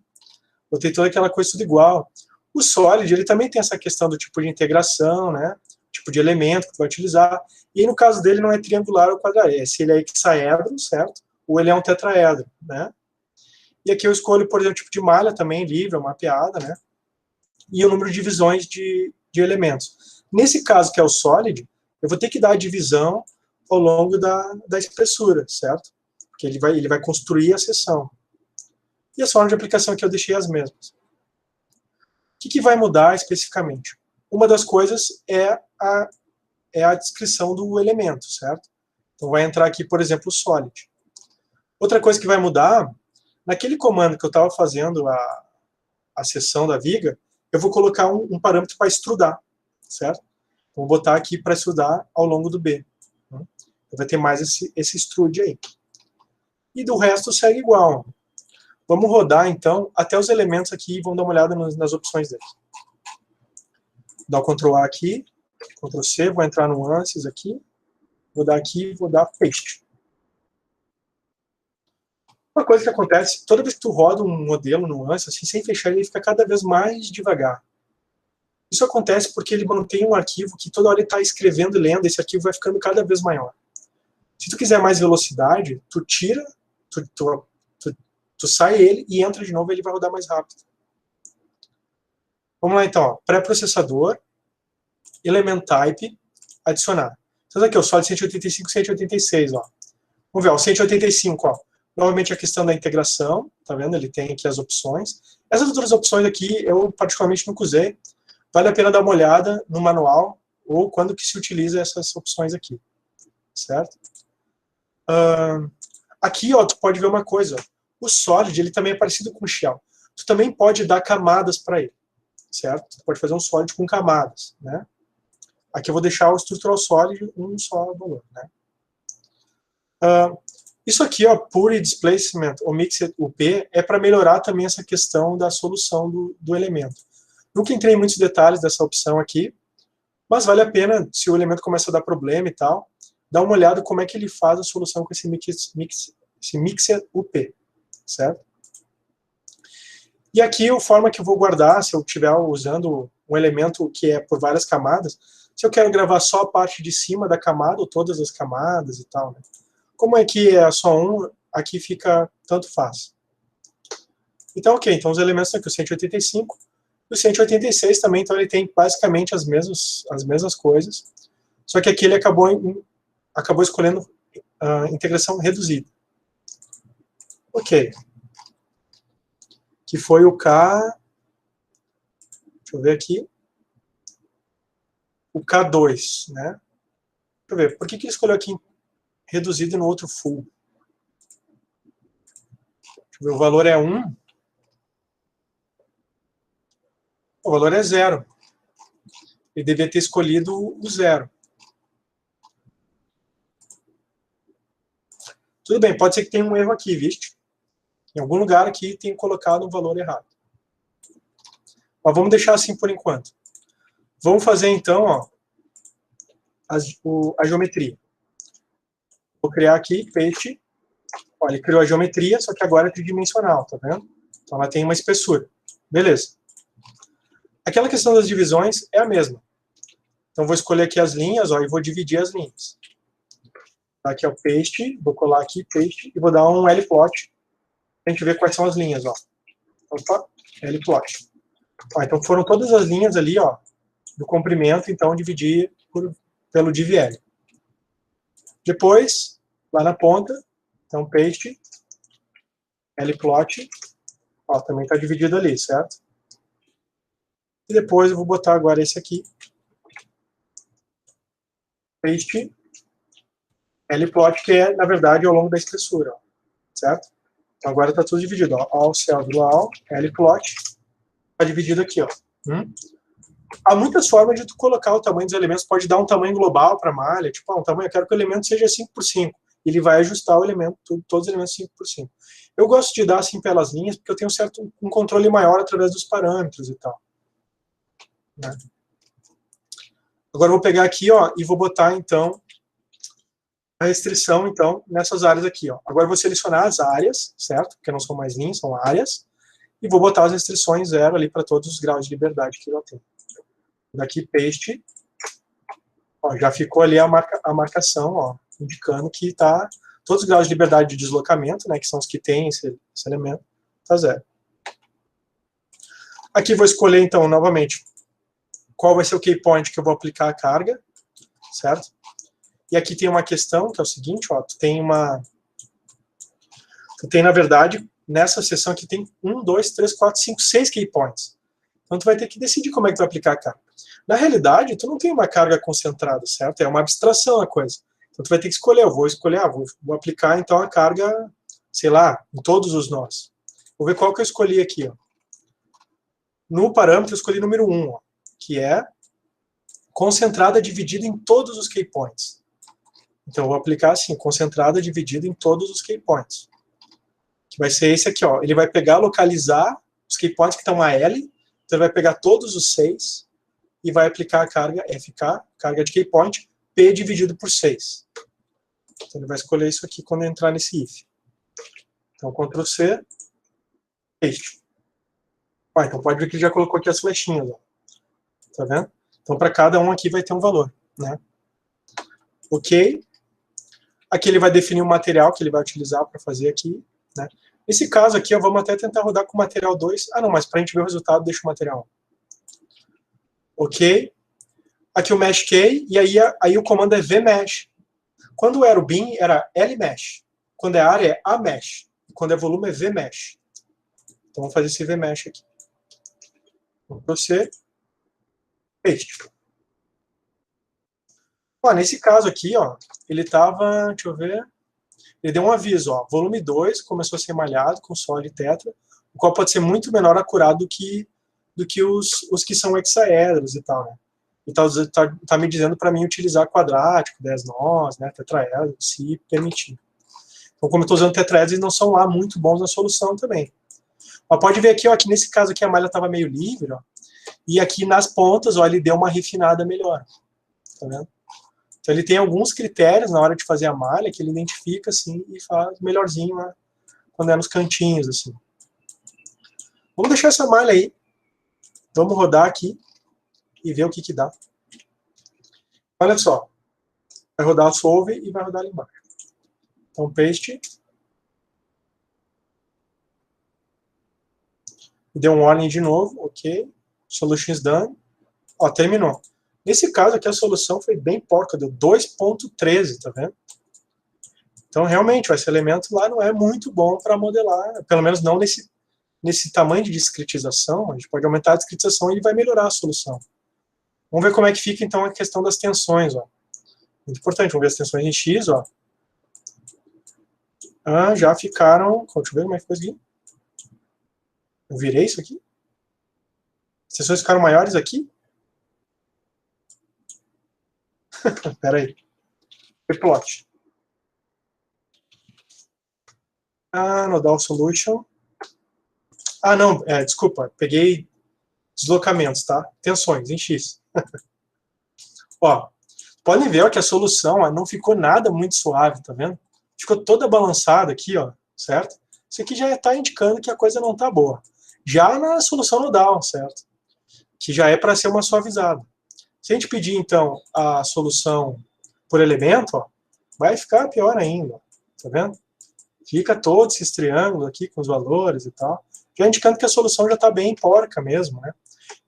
[SPEAKER 1] Botei toda aquela coisa tudo igual. O solid, ele também tem essa questão do tipo de integração, né? Tipo de elemento que tu vai utilizar. E aí, no caso dele, não é triangular ou quadrado. É se ele é hexaedro, certo? Ou ele é um tetraedro, né? E aqui eu escolho, por exemplo, tipo de malha também, livre, mapeada, né? E o número de divisões de elementos. Nesse caso, que é o solid, eu vou ter que dar a divisão ao longo da espessura, certo? Porque ele vai construir a seção. E as formas de aplicação aqui eu deixei as mesmas. O que vai mudar especificamente? Uma das coisas é a descrição do elemento, certo? Então vai entrar aqui, por exemplo, o solid. Outra coisa que vai mudar, naquele comando que eu estava fazendo a seção da viga, eu vou colocar um parâmetro para extrudar, certo? Então, vou botar aqui para extrudar ao longo do B. Vai ter mais esse extrude aí. E do resto segue igual. Vamos rodar, então, até os elementos aqui e vamos dar uma olhada nas opções deles. Dá o Ctrl A aqui, Ctrl C, vou entrar no nuances aqui, vou dar aqui, vou dar paste. Uma coisa que acontece, toda vez que tu roda um modelo no nuances, assim, sem fechar, ele fica cada vez mais devagar. Isso acontece porque ele mantém um arquivo que toda hora ele está escrevendo e lendo, esse arquivo vai ficando cada vez maior. Se tu quiser mais velocidade, tu tira, tu sai ele e entra de novo, ele vai rodar mais rápido. Vamos lá então, pré-processador, element type, adicionar. Então aqui, o solid 185 e 186, ó. Vamos ver, o 185, ó. Novamente a questão da integração, tá vendo? Ele tem aqui as opções. Essas outras opções aqui, eu particularmente nunca usei. Vale a pena dar uma olhada no manual, ou quando que se utiliza essas opções aqui. Certo? Aqui, ó, tu pode ver uma coisa. O solid, ele também é parecido com o shell. Tu também pode dar camadas para ele. Certo? Tu pode fazer um solid com camadas, né? Aqui eu vou deixar o structural solid um só valor, né? Isso aqui, ó, Pure Displacement, ou Mixed UP, é para melhorar também essa questão da solução do elemento. Nunca entrei em muitos detalhes dessa opção aqui, mas vale a pena, se o elemento começa a dar problema e tal, dá uma olhada como é que ele faz a solução com esse mixer UP, certo? E aqui a forma que eu vou guardar, se eu estiver usando um elemento que é por várias camadas, se eu quero gravar só a parte de cima da camada, ou todas as camadas e tal, né? Como aqui é só um, aqui fica tanto faz. Então, ok, então os elementos estão aqui, o 185, e o 186 também, então ele tem basicamente as mesmas coisas, só que aqui ele acabou escolhendo a integração reduzida. Ok. Que foi o K... Deixa eu ver aqui. O K2, né? Deixa eu ver, por que ele escolheu aqui reduzido e no outro full? Deixa eu ver, o valor é 1. O valor é 0. Ele devia ter escolhido o 0. Tudo bem, pode ser que tenha um erro aqui, viste? Em algum lugar aqui tem colocado um valor errado. Mas vamos deixar assim por enquanto. Vamos fazer então, ó, a geometria. Vou criar aqui, paste. Olha, ele criou a geometria, só que agora é tridimensional, tá vendo? Então ela tem uma espessura. Beleza. Aquela questão das divisões é a mesma. Então vou escolher aqui as linhas, ó, e vou dividir as linhas. Aqui é o paste, vou colar aqui, paste, e vou dar um Lplot, pra gente ver quais são as linhas, ó. Opa, Lplot. Ó, então foram todas as linhas ali, ó, do comprimento, então dividir pelo divL. Depois, lá na ponta, então paste, Lplot, ó, também está dividido ali, certo? E depois eu vou botar agora esse aqui, paste, Lplot, que é, na verdade, ao longo da espessura, ó, certo? Então agora está tudo dividido, ó, all cell dual, Lplot, está dividido aqui, ó. Há muitas formas de tu colocar o tamanho dos elementos, pode dar um tamanho global para a malha, tipo, um tamanho, eu quero que o elemento seja 5x5, ele vai ajustar o elemento, todos os elementos 5x5. Eu gosto de dar assim pelas linhas, porque eu tenho um controle maior através dos parâmetros e tal. Né? Agora eu vou pegar aqui, ó, e vou botar, então, a restrição, então, nessas áreas aqui, ó. Agora eu vou selecionar as áreas, certo? Porque não são mais linhas, são áreas, e vou botar as restrições 0 ali para todos os graus de liberdade que eu tenho. Daqui, paste, ó, já ficou ali a marcação, ó, indicando que tá todos os graus de liberdade de deslocamento, né, que são os que tem esse elemento, tá 0. Aqui vou escolher, então, novamente, qual vai ser o key point que eu vou aplicar a carga, certo? E aqui tem uma questão, que é o seguinte, ó, tu tem, na verdade, nessa seção aqui tem 1, 2, 3, 4, 5, 6 key points. Então tu vai ter que decidir como é que tu vai aplicar a carga. Na realidade, tu não tem uma carga concentrada, certo? É uma abstração a coisa. Então tu vai ter que escolher, eu vou escolher, vou aplicar então a carga, sei lá, em todos os nós. Vou ver qual que eu escolhi aqui, ó. No parâmetro eu escolhi número 1, ó, que é concentrada dividida em todos os key points. Então eu vou aplicar assim, concentrada dividida em todos os key points. Que vai ser esse aqui, ó. Ele vai pegar, localizar os key points que estão a L, então ele vai pegar todos os 6 e vai aplicar a carga FK, carga de key point, P dividido por 6. Então ele vai escolher isso aqui quando entrar nesse if. Então Ctrl C, paste. Então pode ver que ele já colocou aqui as flechinhas, ó. Tá vendo? Então para cada um aqui vai ter um valor, né? Ok. Aqui ele vai definir o material que ele vai utilizar para fazer aqui, né? Nesse caso aqui, ó, vamos até tentar rodar com o material 2. Ah, não, mas para a gente ver o resultado, deixa o material 1. Ok. Aqui o mesh key, e aí o comando é vmesh. Quando era o bin, era lmesh. Quando é área, é amesh. E quando é volume, é vmesh. Então vamos fazer esse vmesh aqui. Ctrl C, paste. Ó, nesse caso aqui, ó, ele estava, deixa eu ver, ele deu um aviso, ó, volume 2 começou a ser malhado com sólido tetra, o qual pode ser muito menor acurado do que os que são hexaedros e tal, né? Então tá me dizendo para mim utilizar quadrático, 10 nós, né, tetraedro, se permitir. Então, como eu estou usando tetraedros, eles não são lá muito bons na solução também. Mas pode ver aqui, ó, que nesse caso aqui a malha estava meio livre, ó, e aqui nas pontas, ó, ele deu uma refinada melhor. Tá vendo? Então ele tem alguns critérios na hora de fazer a malha que ele identifica assim e faz melhorzinho lá quando é nos cantinhos assim. Vamos deixar essa malha aí. Vamos rodar aqui e ver o que dá. Olha só. Vai rodar o solve e vai rodar ali embaixo. Então paste. Deu um warning de novo, ok. Solutions done. Ó, terminou. Nesse caso aqui a solução foi bem porca, deu 2.13, tá vendo? Então realmente esse elemento lá não é muito bom para modelar, pelo menos não nesse tamanho de discretização. A gente pode aumentar a discretização e ele vai melhorar a solução. Vamos ver como é que fica então a questão das tensões, ó. Muito importante, vamos ver as tensões em X, ó. Já ficaram, deixa eu ver como é que ficou aqui. Eu virei isso aqui? As tensões ficaram maiores aqui? Espera aí. Plot. Nodal Solution. Não, desculpa. Peguei deslocamentos, tá? Tensões em X. Ó, podem ver ó, que a solução ó, não ficou nada muito suave, tá vendo? Ficou toda balançada aqui, ó, certo? Isso aqui já está indicando que a coisa não está boa. Já na solução nodal, certo? Que já é para ser uma suavizada. Se a gente pedir, então, a solução por elemento, ó, vai ficar pior ainda, tá vendo? Fica todo esses triângulos aqui com os valores e tal, já indicando que a solução já está bem porca mesmo, né?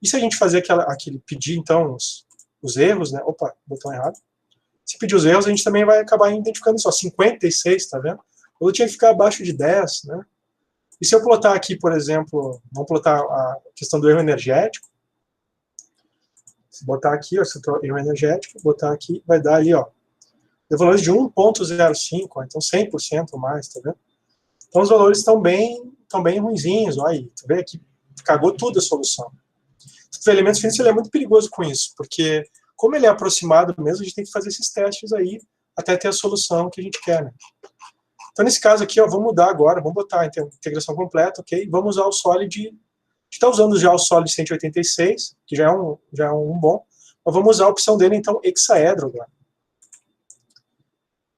[SPEAKER 1] E se a gente fazer pedir, então, os erros, né? Opa, botão errado. Se pedir os erros, a gente também vai acabar identificando só 56, tá vendo? Ou tinha que ficar abaixo de 10, né? E se eu plotar aqui, por exemplo, vamos plotar a questão do erro energético. Se botar aqui, ó, erro energético, botar aqui, vai dar ali, ó, deu valores de 1.05, então 100% mais, tá vendo? Então os valores estão bem ruinzinhos, ó, aí, tá vendo? Aqui cagou tudo a solução. Os elementos finitos, ele é muito perigoso com isso, porque como ele é aproximado mesmo, a gente tem que fazer esses testes aí, até ter a solução que a gente quer, né? Então nesse caso aqui, ó, vamos mudar agora, vamos botar a integração completa, ok? Vamos usar o Solid, a gente está usando já o Solid 186, que já é um bom, mas vamos usar a opção dele, então, hexaedro agora.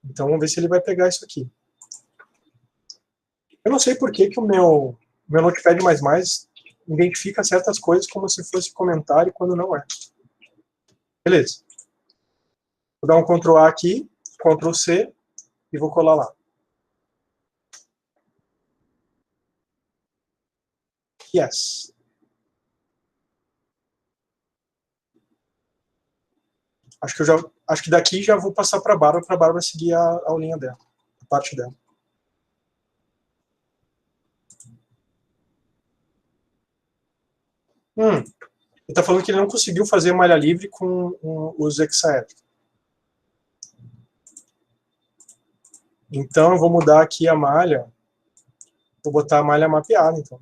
[SPEAKER 1] Então vamos ver se ele vai pegar isso aqui. Eu não sei por que o meu Notepad++ identifica certas coisas como se fosse comentário quando não é. Beleza. Vou dar um Ctrl A aqui, Ctrl C e vou colar lá. Yes. Acho que daqui já vou passar para a Bárbara seguir a aulinha dela, a parte dela. Ele está falando que ele não conseguiu fazer malha livre com os hexaedros. Então, eu vou mudar aqui a malha. Vou botar a malha mapeada, então.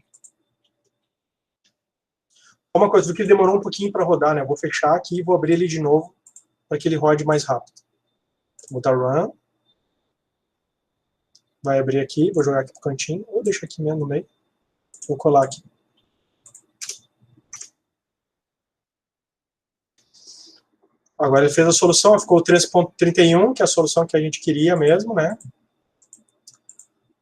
[SPEAKER 1] Uma coisa, porque ele demorou um pouquinho para rodar, né? Eu vou fechar aqui e vou abrir ele de novo para que ele rode mais rápido. Vou botar Run. Vai abrir aqui, vou jogar aqui pro cantinho, ou deixa aqui mesmo no meio. Vou colar aqui. Agora ele fez a solução, ficou 3.31, que é a solução que a gente queria mesmo, né?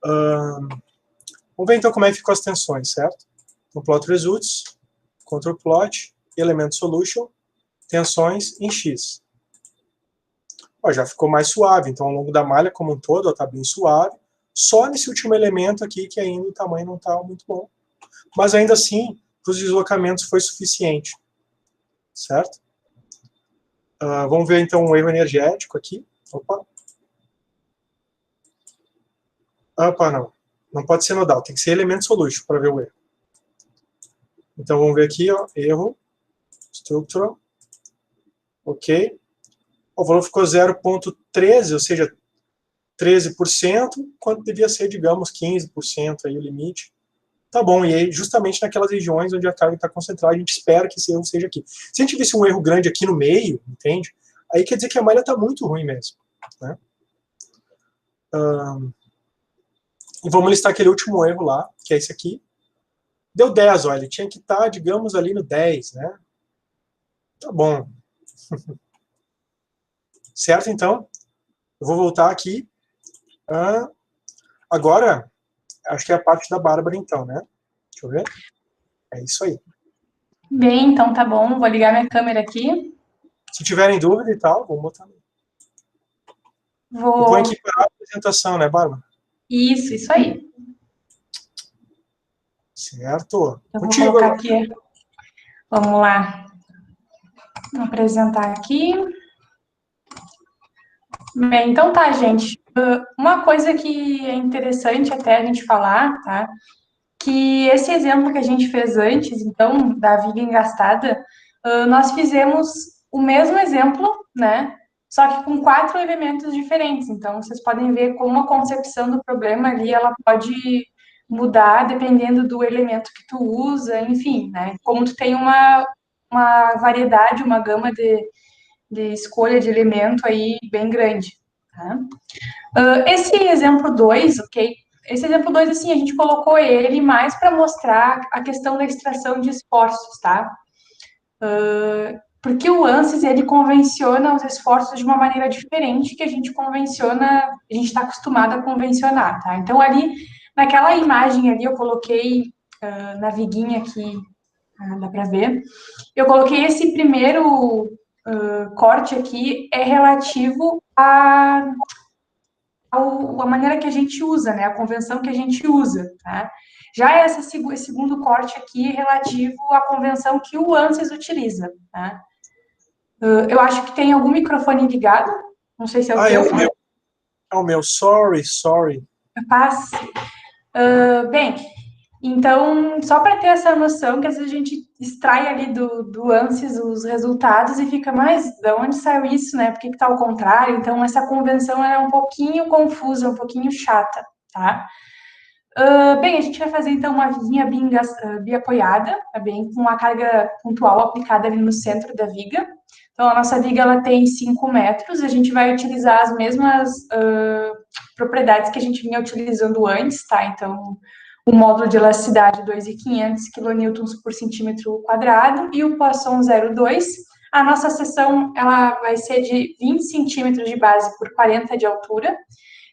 [SPEAKER 1] Vamos ver então como é que ficou as tensões, certo? Então, plot results, Ctrl plot, element solution, tensões em X. Ó, já ficou mais suave, então ao longo da malha como um todo está bem suave. Só nesse último elemento aqui que ainda o tamanho não está muito bom. Mas ainda assim, para os deslocamentos foi suficiente. Certo? Vamos ver então um erro energético aqui. Opa, não. Não pode ser nodal, tem que ser element solution para ver o erro. Então vamos ver aqui, ó, erro, structural, ok. O valor ficou 0.13, ou seja, 13%, quando devia ser, digamos, 15% aí o limite. Tá bom, e aí justamente naquelas regiões onde a carga está concentrada, a gente espera que esse erro seja aqui. Se a gente visse um erro grande aqui no meio, entende? Aí quer dizer que a malha está muito ruim mesmo. Né? E vamos listar aquele último erro lá, que é esse aqui. Deu 10, ó, ele tinha que estar, digamos, ali no 10, né? Tá bom. Certo, então? Eu vou voltar aqui. Agora, acho que é a parte da Bárbara, então, né? Deixa eu ver. É isso aí.
[SPEAKER 2] Bem, então tá bom. Vou ligar minha câmera aqui.
[SPEAKER 1] Se tiverem dúvida e tal, vamos botar. Eu ponho aqui para a apresentação, né, Bárbara?
[SPEAKER 2] Isso aí.
[SPEAKER 1] Certo.
[SPEAKER 2] Eu vou
[SPEAKER 1] Contigo
[SPEAKER 2] colocar
[SPEAKER 1] agora.
[SPEAKER 2] aqui. Vamos lá. Vou apresentar aqui. Bem, então tá, gente. Uma coisa que é interessante até a gente falar, tá? Que esse exemplo que a gente fez antes, então, da viga engastada, nós fizemos o mesmo exemplo, né? Só que com 4 elementos diferentes. Então, vocês podem ver como a concepção do problema ali, ela pode mudar dependendo do elemento que tu usa, enfim, né? Como tu tem uma variedade, uma gama de escolha de elemento aí bem grande, tá? Esse exemplo 2, ok? Esse exemplo 2, assim, a gente colocou ele mais para mostrar a questão da extração de esforços, tá? Porque o ANSYS, ele convenciona os esforços de uma maneira diferente que a gente está acostumado a convencionar, tá? Então, ali, naquela imagem ali, eu coloquei na viguinha aqui, dá para ver, eu coloquei esse primeiro corte aqui, é relativo a maneira que a gente usa, né? A convenção que a gente usa, tá? Já esse segundo corte aqui é relativo à convenção que o ANSYS utiliza, tá? Eu acho que tem algum microfone ligado, não sei se é o teu.
[SPEAKER 1] É o meu. É o meu. Sorry.
[SPEAKER 2] Paz. Bem, então, só para ter essa noção, que às vezes a gente extrai ali do ANSYS os resultados e fica, mas de onde saiu isso, né? Por que está ao contrário? Então, essa convenção é um pouquinho confusa, um pouquinho chata, tá? Bem, a gente vai fazer então uma viguinha biapoiada, tá bem? Com a carga pontual aplicada ali no centro da viga. Então, a nossa viga ela tem 5 metros, a gente vai utilizar as mesmas propriedades que a gente vinha utilizando antes, tá? Então, o módulo de elasticidade 2.500 kN por centímetro quadrado e o Poisson 0,2. A nossa seção ela vai ser de 20 centímetros de base por 40 de altura.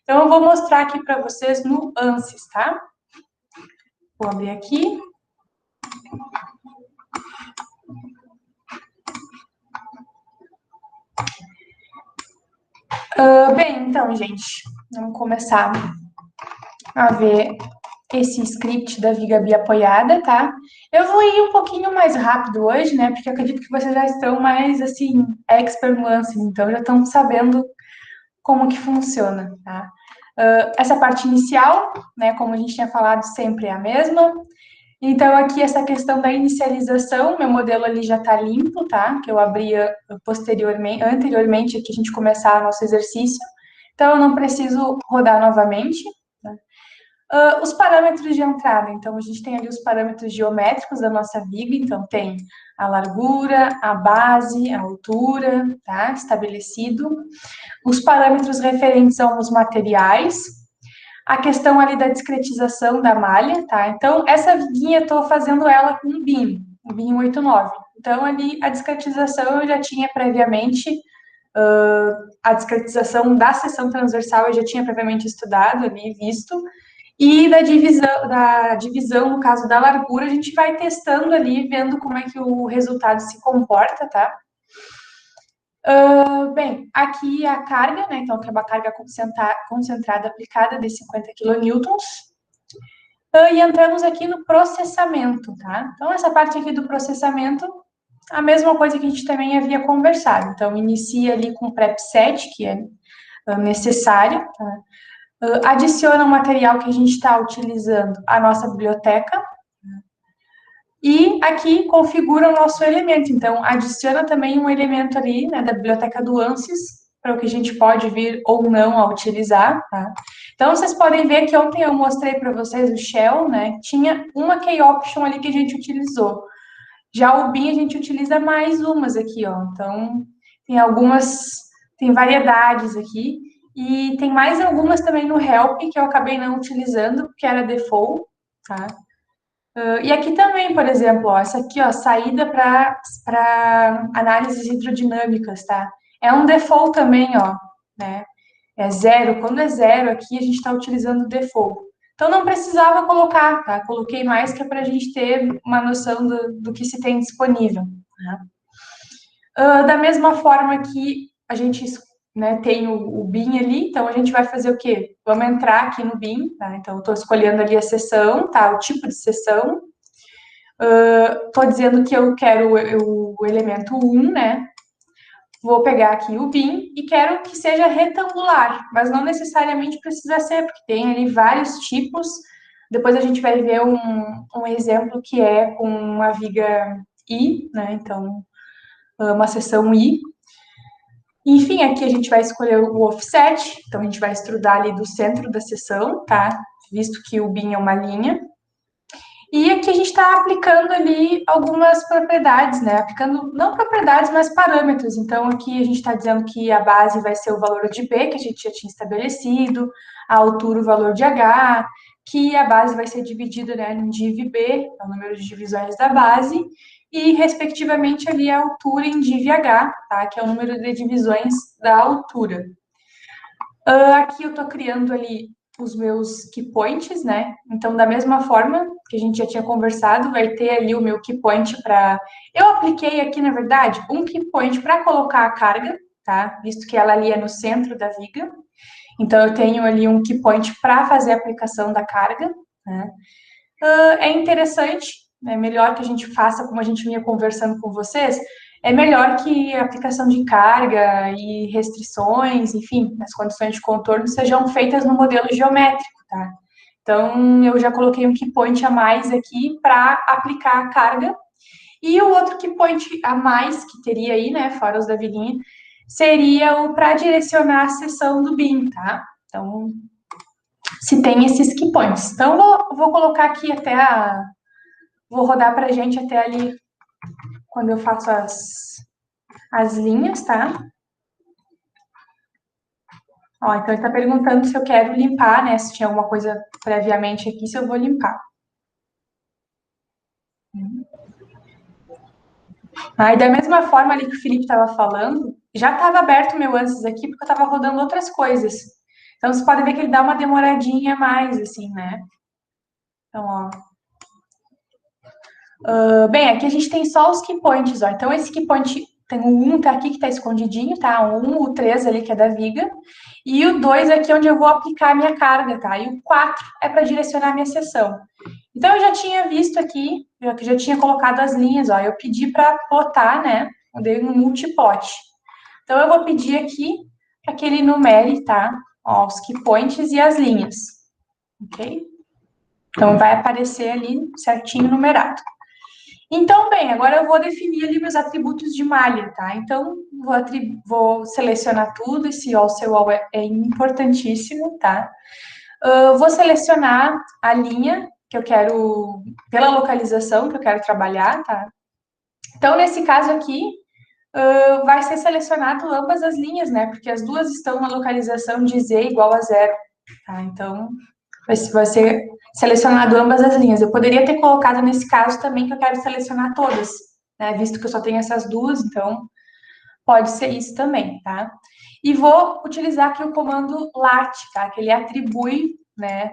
[SPEAKER 2] Então, eu vou mostrar aqui para vocês no ANSYS, tá? Vou abrir aqui. Bem, então, gente, vamos começar a ver esse script da viga biapoiada, tá? Eu vou ir um pouquinho mais rápido hoje, né? Porque eu acredito que vocês já estão mais, assim, expert no ANSYS, então já estão sabendo como que funciona, tá? Essa parte inicial, né, como a gente tinha falado, sempre é a mesma. Então, aqui, essa questão da inicialização, meu modelo ali já está limpo, tá? Que eu abria anteriormente, aqui a gente começar o nosso exercício. Então, eu não preciso rodar novamente. Né? Os parâmetros de entrada. Então, a gente tem ali os parâmetros geométricos da nossa viga. Então, tem a largura, a base, a altura, tá? Estabelecido. Os parâmetros referentes aos materiais, a questão ali da discretização da malha, tá? Então, essa viguinha eu tô fazendo ela com um BIM 89. Então, ali, a discretização eu já tinha previamente, a discretização da seção transversal eu já tinha previamente estudado ali, visto, e da divisão, no caso da largura, a gente vai testando ali, vendo como é que o resultado se comporta, tá? Bem, aqui a carga, né? Então, que é uma carga concentrada aplicada de 50 kN. E entramos aqui no processamento, tá? Então, essa parte aqui do processamento, a mesma coisa que a gente também havia conversado. Então, inicia ali com o prep-set, que é necessário, tá? Adiciona o material que a gente está utilizando à nossa biblioteca, e aqui configura o nosso elemento. Então, adiciona também um elemento ali, né, da biblioteca do ANSYS, para o que a gente pode vir ou não a utilizar, tá? Então, vocês podem ver que ontem eu mostrei para vocês o Shell, né? Tinha uma key option ali que a gente utilizou. Já o BIM a gente utiliza mais umas aqui, ó. Então, tem variedades aqui. E tem mais algumas também no Help, que eu acabei não utilizando, porque era default, tá? E aqui também, por exemplo, ó, essa aqui, ó, saída para análises hidrodinâmicas, tá? é um default também, ó, né? É 0. Quando é 0 aqui, a gente está utilizando o default. Então, não precisava colocar, tá? Coloquei mais que é para a gente ter uma noção do que se tem disponível. Tá? Da mesma forma que a gente, né, tem o bin ali, então a gente vai fazer o quê? Vamos entrar aqui no bin, tá? Então, eu estou escolhendo ali a sessão, tá? O tipo de sessão. Estou dizendo que eu quero o elemento 1, né? Vou pegar aqui o bin e quero que seja retangular, mas não necessariamente precisa ser, porque tem ali vários tipos. Depois a gente vai ver um exemplo que é com uma viga I, né? Então, uma seção I. Enfim, aqui a gente vai escolher o offset, então a gente vai extrudar ali do centro da seção, tá? Visto que o bin é uma linha. E aqui a gente está aplicando ali algumas propriedades, né? Aplicando, não propriedades, mas parâmetros. Então, aqui a gente está dizendo que a base vai ser o valor de B, que a gente já tinha estabelecido, a altura, o valor de H, que a base vai ser dividida, né, em div B, é o número de divisões da base, e, respectivamente, ali a altura em div H, tá? Que é o número de divisões da altura. Aqui eu estou criando ali os meus key points, né? Então, da mesma forma que a gente já tinha conversado, vai ter ali o meu key point para... Eu apliquei aqui, na verdade, um key point para colocar a carga, tá? Visto que ela ali é no centro da viga. Então, eu tenho ali um key point para fazer a aplicação da carga, né? É interessante, é melhor que a gente faça como a gente vinha conversando com vocês, é melhor que a aplicação de carga e restrições, enfim, as condições de contorno sejam feitas no modelo geométrico, tá? Então, eu já coloquei um key point a mais aqui para aplicar a carga. E o outro key point a mais que teria aí, né, fora os da vilinha, seria o para direcionar a seção do bin, tá? Então, se tem esses key points. Então, vou colocar aqui até a... Vou rodar para a gente até ali, quando eu faço as linhas, tá? Ó, então ele está perguntando se eu quero limpar, né? Se tinha alguma coisa previamente aqui, se eu vou limpar. Aí, da mesma forma ali que o Felipe estava falando, já estava aberto o meu antes aqui, porque eu estava rodando outras coisas. Então, você pode ver que ele dá uma demoradinha a mais, assim, né? Então, ó. Bem, aqui a gente tem só os key points, ó. Então, esse key point, tem o 1 tá aqui, que tá escondidinho, tá? O 1, o 3 ali, que é da viga. E o 2 aqui, onde eu vou aplicar a minha carga, tá? E o 4 é para direcionar a minha seção. Então, eu já tinha visto aqui, já tinha colocado as linhas, ó. Eu pedi para plotar, né? Eu dei um multiplot. Então, eu vou pedir aqui para que ele numere, tá? Ó, os key points e as linhas. Ok? Então, vai aparecer ali certinho numerado. Então, bem, agora eu vou definir ali meus atributos de malha, tá? Então, vou selecionar tudo, esse all seu all é importantíssimo, tá? Vou selecionar a linha que eu quero, pela localização que eu quero trabalhar, tá? Então, nesse caso aqui, vai ser selecionado ambas as linhas, né? Porque as duas estão na localização de z igual a 0, tá? Então, vai ser selecionado ambas as linhas. Eu poderia ter colocado nesse caso também que eu quero selecionar todas, né? Visto que eu só tenho essas duas, então pode ser isso também, tá? E vou utilizar aqui o comando lat, tá? Que ele atribui, né,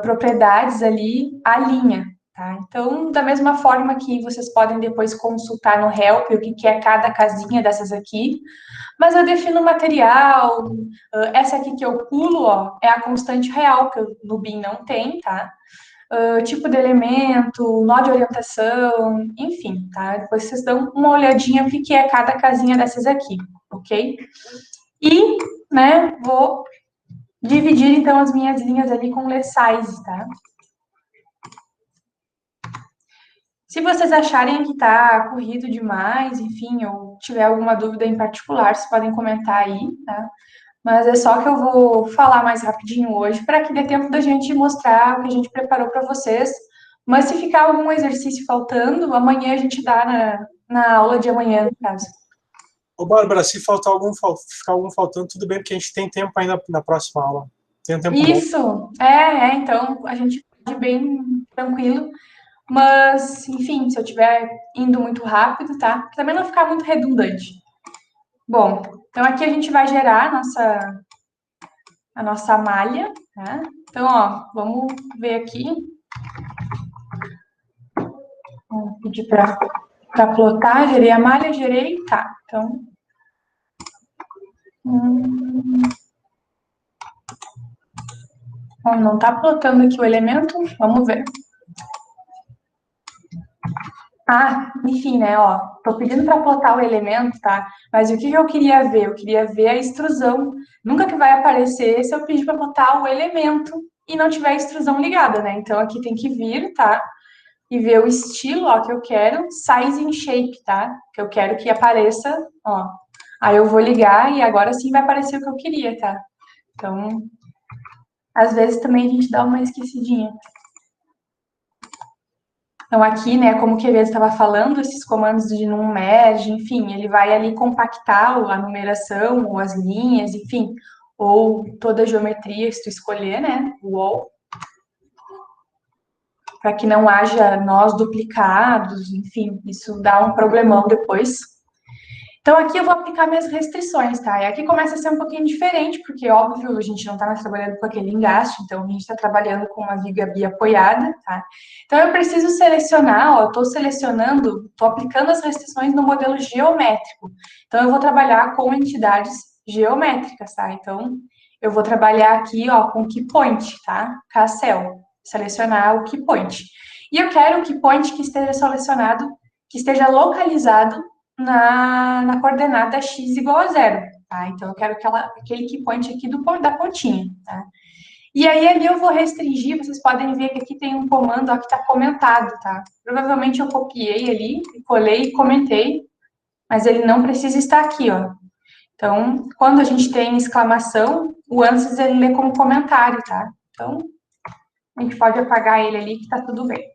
[SPEAKER 2] propriedades ali à linha, tá? Então, da mesma forma que vocês podem depois consultar no help o que é cada casinha dessas aqui, mas eu defino o material, essa aqui que eu pulo, ó, é a constante real, que no BIM não tem, tá? Tipo de elemento, nó de orientação, enfim, tá? Depois vocês dão uma olhadinha o que é cada casinha dessas aqui, ok? E, né, vou dividir, então, as minhas linhas ali com let size, tá? Se vocês acharem que tá corrido demais, enfim, ou tiver alguma dúvida em particular, vocês podem comentar aí, tá? Mas é só que eu vou falar mais rapidinho hoje, para que dê tempo da gente mostrar o que a gente preparou para vocês. Mas se ficar algum exercício faltando, amanhã a gente dá na aula de amanhã, no caso.
[SPEAKER 1] Ô, Bárbara, se faltar ficar algum faltando, tudo bem, porque a gente tem tempo ainda na próxima aula. Tem um tempo
[SPEAKER 2] Isso,
[SPEAKER 1] bom.
[SPEAKER 2] Então a gente pode ir bem tranquilo. Mas, enfim, se eu estiver indo muito rápido, tá? Pra também não ficar muito redundante. Bom, Então, aqui a gente vai gerar a nossa malha, tá? Então, ó, vamos ver aqui. Vou pedir para plotar, gerei a malha, gerei, tá. Então, bom, não tá plotando aqui o elemento, vamos ver. Ah, enfim, né, ó, tô pedindo para plotar o elemento, tá? Mas o que eu queria ver? Eu queria ver a extrusão. Nunca que vai aparecer se eu pedir para plotar o elemento e não tiver a extrusão ligada, né? Então, aqui tem que vir, tá? E ver o estilo, ó, que eu quero, size and shape, tá? Que eu quero que apareça, ó. Aí eu vou ligar e agora sim vai aparecer o que eu queria, tá? Então, às vezes também a gente dá uma esquecidinha. Então, aqui, né, como o Quevedo estava falando, esses comandos de num merge, enfim, ele vai ali compactar a numeração, ou as linhas, enfim, ou toda a geometria, se tu escolher, né, o wall, para que não haja nós duplicados, enfim, isso dá um problemão depois. Então, aqui eu vou aplicar minhas restrições, tá? E aqui começa a ser um pouquinho diferente, porque, óbvio, a gente não está mais trabalhando com aquele engaste, então a gente está trabalhando com uma viga biapoiada, tá? Então, eu preciso selecionar, ó, estou selecionando, estou aplicando as restrições no modelo geométrico. Então, eu vou trabalhar com entidades geométricas, tá? Então, eu vou trabalhar aqui, ó, com key point, tá? K-cell, selecionar o key point. E eu quero o key point que esteja selecionado, que esteja localizado na coordenada x igual a 0, tá? Então, eu quero aquele key point aqui da pontinha, tá? E aí, ali eu vou restringir, vocês podem ver que aqui tem um comando, ó, que está comentado, tá? Provavelmente eu copiei ali, colei e comentei, mas ele não precisa estar aqui, ó. Então, quando a gente tem exclamação, o ANSYS, ele lê como comentário, tá? Então, a gente pode apagar ele ali, que tá tudo bem.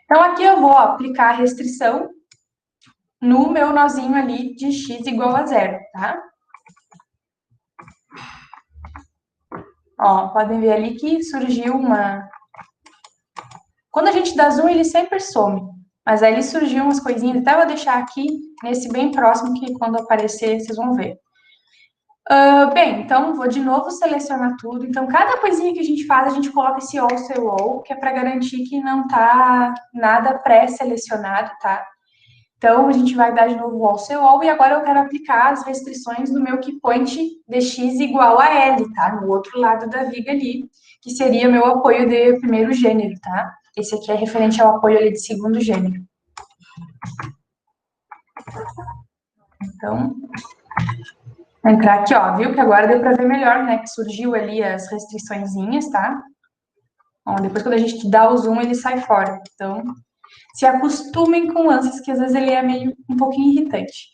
[SPEAKER 2] Então, aqui eu vou aplicar a restrição no meu nozinho ali de x igual a 0, tá? Ó, podem ver ali que surgiu uma... Quando a gente dá zoom, ele sempre some. Mas aí surgiu umas coisinhas, até vou deixar aqui, nesse bem próximo, que quando aparecer, vocês vão ver. Bem, então, vou de novo selecionar tudo. Então, cada coisinha que a gente faz, a gente coloca esse also all, que é para garantir que não tá nada pré-selecionado, tá? Então, a gente vai dar de novo o also all, e agora eu quero aplicar as restrições no meu key point de x igual a L, tá? No outro lado da viga ali, que seria meu apoio de primeiro gênero, tá? Esse aqui é referente ao apoio ali de segundo gênero. Então, vou entrar aqui, ó, viu? Que agora deu para ver melhor, né? Que surgiu ali as restriçõezinhas, tá? Ó, depois quando a gente dá o zoom, ele sai fora. Então, se acostumem com o ANSYS, que às vezes ele é meio um pouquinho irritante.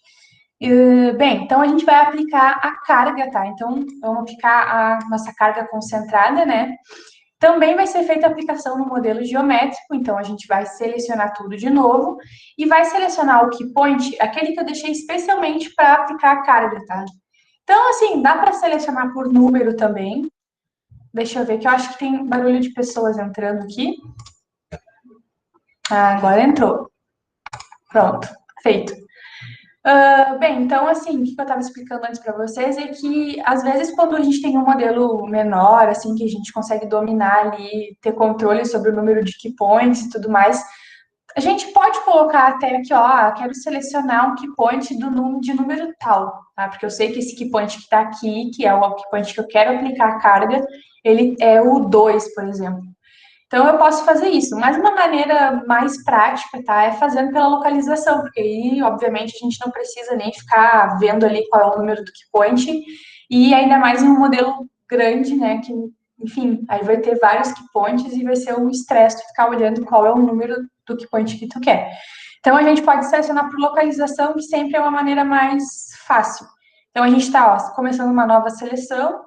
[SPEAKER 2] Bem, então a gente vai aplicar a carga, tá? Então, vamos aplicar a nossa carga concentrada, né? Também vai ser feita a aplicação no modelo geométrico, então a gente vai selecionar tudo de novo e vai selecionar o key point, aquele que eu deixei especialmente para aplicar a carga, tá? Então, assim, dá para selecionar por número também. Deixa eu ver, que eu acho que tem barulho de pessoas entrando aqui. Ah, agora entrou. Pronto, feito. Bem, então, assim, o que eu estava explicando antes para vocês é que, às vezes, quando a gente tem um modelo menor, assim, que a gente consegue dominar ali, ter controle sobre o número de key points e tudo mais, a gente pode colocar até aqui, ó, quero selecionar um key point de número tal, tá? Porque eu sei que esse key point que está aqui, que é o key point que eu quero aplicar a carga, ele é o 2, por exemplo. Então, eu posso fazer isso, mas uma maneira mais prática, tá, é fazendo pela localização, porque aí, obviamente, a gente não precisa nem ficar vendo ali qual é o número do key point, e ainda mais em um modelo grande, né, que, enfim, aí vai ter vários key points e vai ser um estresse tu ficar olhando qual é o número do key point que tu quer. Então, a gente pode selecionar por localização, que sempre é uma maneira mais fácil. Então, a gente está, começando uma nova seleção,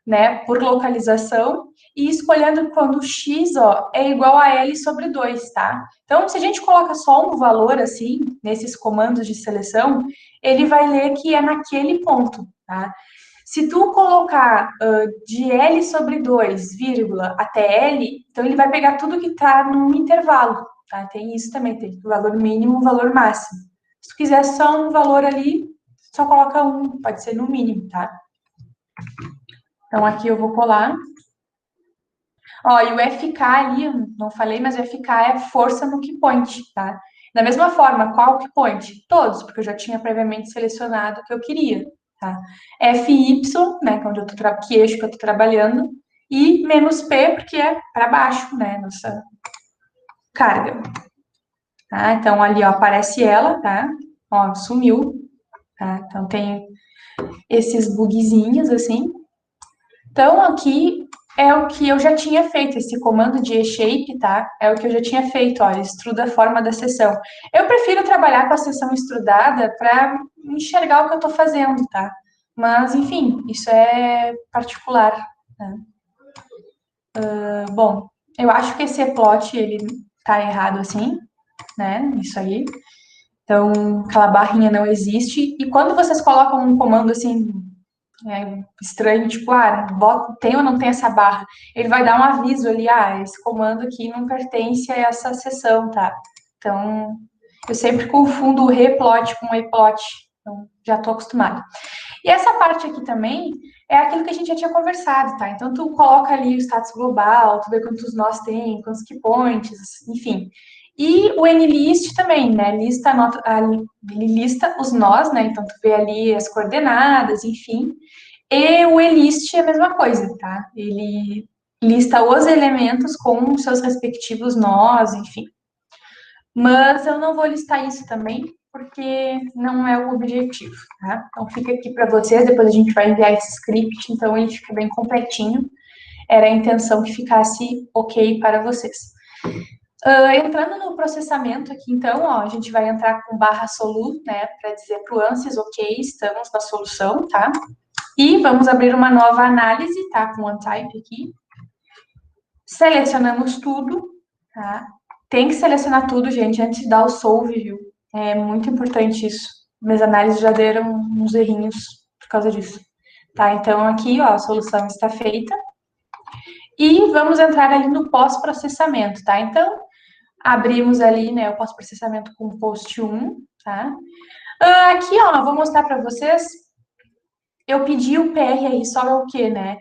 [SPEAKER 2] né, por localização, e escolhendo quando o x, ó, é igual a L sobre 2, tá? Então, se a gente coloca só um valor, assim, nesses comandos de seleção, ele vai ler que é naquele ponto, tá? Se tu colocar de L sobre 2, vírgula, até L, então ele vai pegar tudo que tá no intervalo, tá? Tem isso também, tem o valor mínimo e o valor máximo. Se tu quiser só um valor ali, só coloca 1, pode ser no mínimo, tá? Então, aqui eu vou colar. Ó, e o FK ali, eu não falei, mas o FK é força no key point, tá? Da mesma forma, qual key point? Todos, porque eu já tinha previamente selecionado o que eu queria, tá? FY, né, que é onde eu tô que eixo que eu tô trabalhando, e menos P, porque é para baixo, né, nossa carga. Tá? Então, ali, ó, aparece ela, tá? Ó, sumiu, tá? Então, tem esses bugzinhos, assim. Então, aqui é o que eu já tinha feito, esse comando de eShape, tá? É o que eu já tinha feito, ó, estruda a forma da seção. Eu prefiro trabalhar com a seção estrudada para enxergar o que eu tô fazendo, tá? Mas, enfim, isso é particular, né? Bom, eu acho que esse plot, ele tá errado assim, né? Isso aí. Então, aquela barrinha não existe. E quando vocês colocam um comando assim, estranho, tipo, tem ou não tem essa barra, ele vai dar um aviso ali, esse comando aqui não pertence a essa seção, tá? Então, eu sempre confundo o replot com o eplot. Então, já tô acostumada. E essa parte aqui também é aquilo que a gente já tinha conversado, tá? Então, tu coloca ali o status global, tu vê quantos nós tem, quantos key points, enfim. E o nlist também, né? Ele lista os nós, né? Então, tu vê ali as coordenadas, enfim. E o elist é a mesma coisa, tá? Ele lista os elementos com seus respectivos nós, enfim. Mas eu não vou listar isso também, porque não é o objetivo, tá? Então fica aqui para vocês, depois a gente vai enviar esse script, então ele fica bem completinho. Era a intenção que ficasse ok para vocês. Entrando no processamento aqui, então, ó, a gente vai entrar com /solu, né, para dizer para o ANSYS, ok, estamos na solução, tá? E vamos abrir uma nova análise, tá, com o OneType aqui. Selecionamos tudo, tá? Tem que selecionar tudo, gente, antes de dar o solve, viu? É muito importante isso. Minhas análises já deram uns errinhos por causa disso. Tá, então aqui, ó, a solução está feita. E vamos entrar ali no pós-processamento, tá? Então, abrimos ali, né, o pós-processamento com post 1, tá? Aqui, ó, vou mostrar para vocês. Eu pedi o PR aí, só é o quê, né?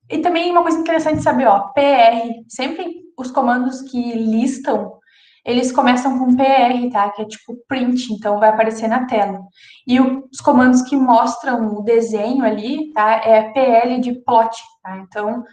[SPEAKER 2] E também uma coisa interessante saber, ó, PR, sempre os comandos que listam, eles começam com PR, tá? Que é tipo print, então vai aparecer na tela. E os comandos que mostram o desenho ali, tá? É PL de plot, tá? Então,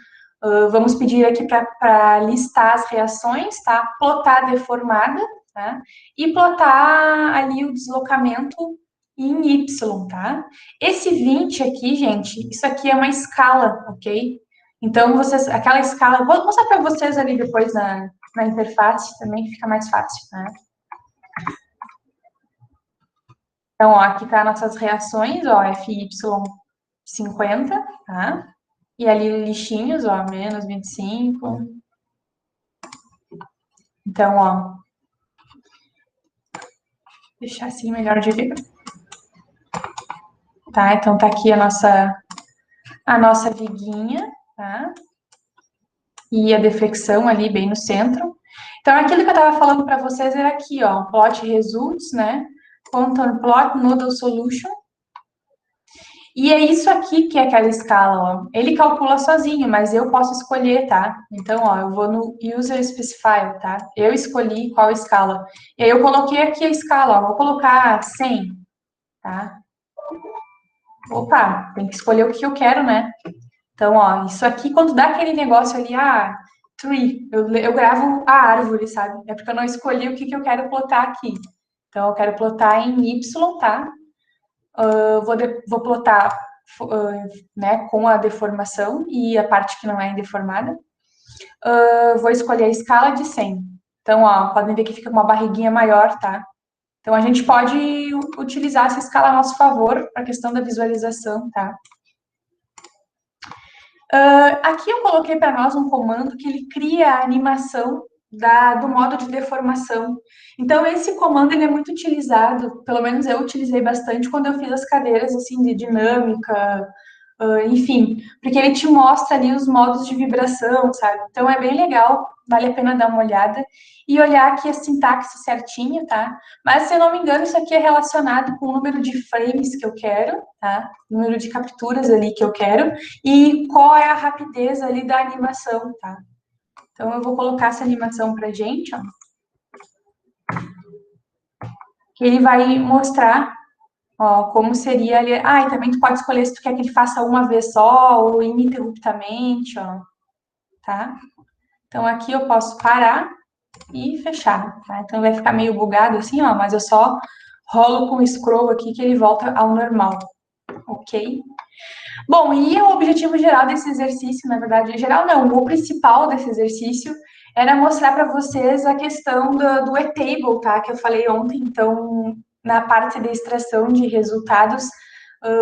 [SPEAKER 2] vamos pedir aqui para listar as reações, tá? Plotar deformada, tá? E plotar ali o deslocamento em Y, tá? Esse 20 aqui, gente, isso aqui é uma escala, ok? Então, aquela escala, vou mostrar para vocês ali depois na interface também, que fica mais fácil, né? Então, ó, aqui tá nossas reações, ó, FY50, tá? E ali lixinhos, ó, menos 25. Então, ó, deixar assim melhor de ver. Tá? Então, tá aqui a nossa viguinha, tá? E a deflexão ali bem no centro. Então, aquilo que eu estava falando para vocês era aqui, ó, plot results, né? Contour plot nodal solution. E é isso aqui que é aquela escala, ó. Ele calcula sozinho, mas eu posso escolher, tá? Então, ó, eu vou no user specify, tá? Eu escolhi qual escala. E aí eu coloquei aqui a escala, ó, vou colocar 100, tá? Opa, tem que escolher o que eu quero, né? Então, ó, isso aqui, quando dá aquele negócio ali, tree, eu gravo a árvore, sabe? É porque eu não escolhi o que eu quero plotar aqui. Então, eu quero plotar em Y, tá? Vou plotar, né, com a deformação e a parte que não é indeformada. Vou escolher a escala de 100. Então, ó, podem ver que fica com uma barriguinha maior, tá? Então, a gente pode utilizar essa escala a nosso favor para a questão da visualização, tá? Aqui eu coloquei para nós um comando que ele cria a animação do modo de deformação. Então, esse comando ele é muito utilizado, pelo menos eu utilizei bastante quando eu fiz as cadeiras assim, de dinâmica, enfim, porque ele te mostra ali os modos de vibração, sabe? Então, é bem legal vale a pena dar uma olhada e olhar aqui a sintaxe certinha, tá? Mas, se eu não me engano, isso aqui é relacionado com o número de frames que eu quero, tá? O número de capturas ali que eu quero e qual é a rapidez ali da animação, tá? Então, eu vou colocar essa animação pra gente, ó. Ele vai mostrar, ó, como seria ali. Ah, e também tu pode escolher se tu quer que ele faça uma vez só ou ininterruptamente, ó, tá? Então, aqui eu posso parar e fechar, tá? Então, vai ficar meio bugado assim, ó, mas eu só rolo com o scroll aqui que ele volta ao normal, ok? Bom, e o objetivo geral desse exercício, na verdade, geral não, o principal desse exercício era mostrar para vocês a questão do e-table, tá? Que eu falei ontem, então, na parte de extração de resultados,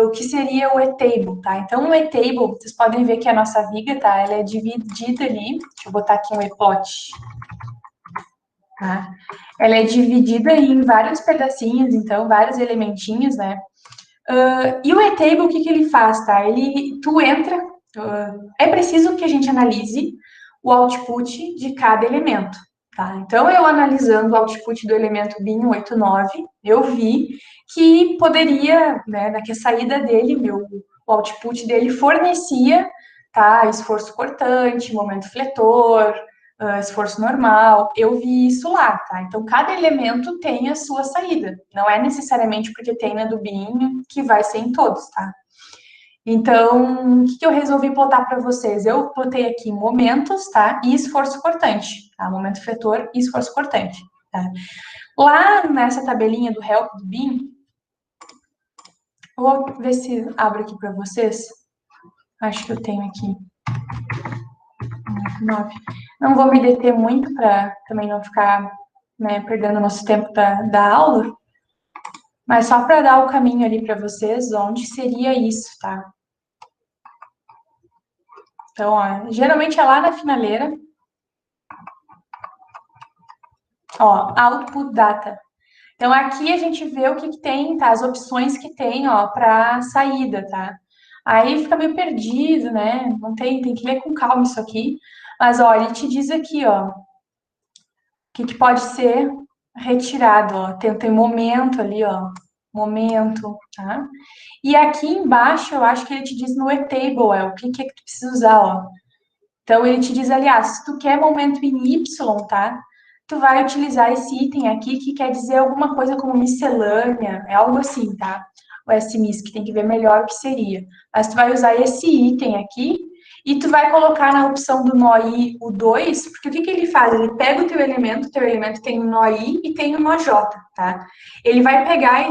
[SPEAKER 2] o que seria o e-table, tá? Então, o e-table, vocês podem ver que a nossa viga, tá? Ela é dividida ali, deixa eu botar aqui um e-plot, tá? Ela é dividida em vários pedacinhos, então, vários elementinhos, né? E o e-table, o que ele faz, tá? Tu entra, é preciso que a gente analise o output de cada elemento, tá? Então, eu analisando o output do elemento BIM189, eu vi que poderia, né, que a saída dele, o output dele fornecia, tá? Esforço cortante, momento fletor, esforço normal, eu vi isso lá, tá? Então, cada elemento tem a sua saída. Não é necessariamente porque tem na do BIM que vai ser em todos, tá? Então, o que eu resolvi plotar para vocês? Eu plotei aqui momentos, tá? E esforço cortante, tá? Momento fletor e esforço cortante, tá? Lá nessa tabelinha do help do BIM, eu vou ver se abro aqui para vocês. Acho que eu tenho aqui. 9. Não vou me deter muito para também não ficar, né, perdendo nosso tempo da aula, mas só para dar o caminho ali para vocês, onde seria isso, tá? Então, ó, geralmente é lá na finaleira. Ó, output data. Então, aqui a gente vê o que tem, tá? As opções que tem, ó, para saída, tá? Aí fica meio perdido, né? Não tem que ler com calma isso aqui. Mas, ó, ele te diz aqui, ó, que pode ser retirado, ó. Tem momento ali, ó. Momento, tá? E aqui embaixo, eu acho que ele te diz no e-table, o que é que tu precisa usar, ó. Então, ele te diz, aliás, se tu quer momento em Y, tá? Tu vai utilizar esse item aqui, que quer dizer alguma coisa como miscelânea, é algo assim, tá? O SMIS, que tem que ver melhor o que seria. Mas tu vai usar esse item aqui, e tu vai colocar na opção do nó I o 2, porque o que ele faz? Ele pega o teu elemento tem um nó I e tem um nó J, tá? Ele vai pegar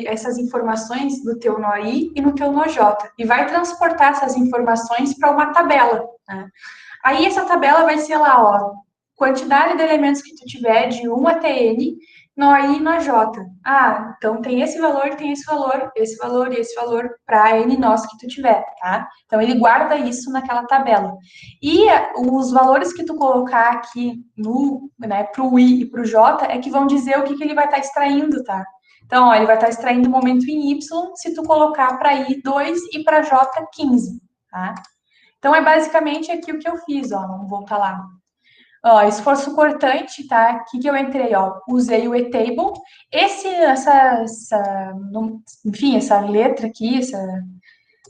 [SPEAKER 2] essas informações do teu nó I e no teu nó J, e vai transportar essas informações para uma tabela, né? Aí essa tabela vai ser lá, ó, quantidade de elementos que tu tiver de 1 até N, nó I e nó J. Ah, então tem esse valor e esse valor para N nós que tu tiver, tá? Então ele guarda isso naquela tabela. E os valores que tu colocar aqui né, pro I e pro J é que vão dizer o que ele vai estar extraindo, tá? Então, ó, ele vai estar extraindo o momento em Y se tu colocar para I 2 e para J 15, tá? Então, é basicamente aqui o que eu fiz, ó, vamos voltar lá. Ó, esforço cortante, tá? Aqui que eu entrei, ó, usei o e-table. Enfim, essa letra aqui, essa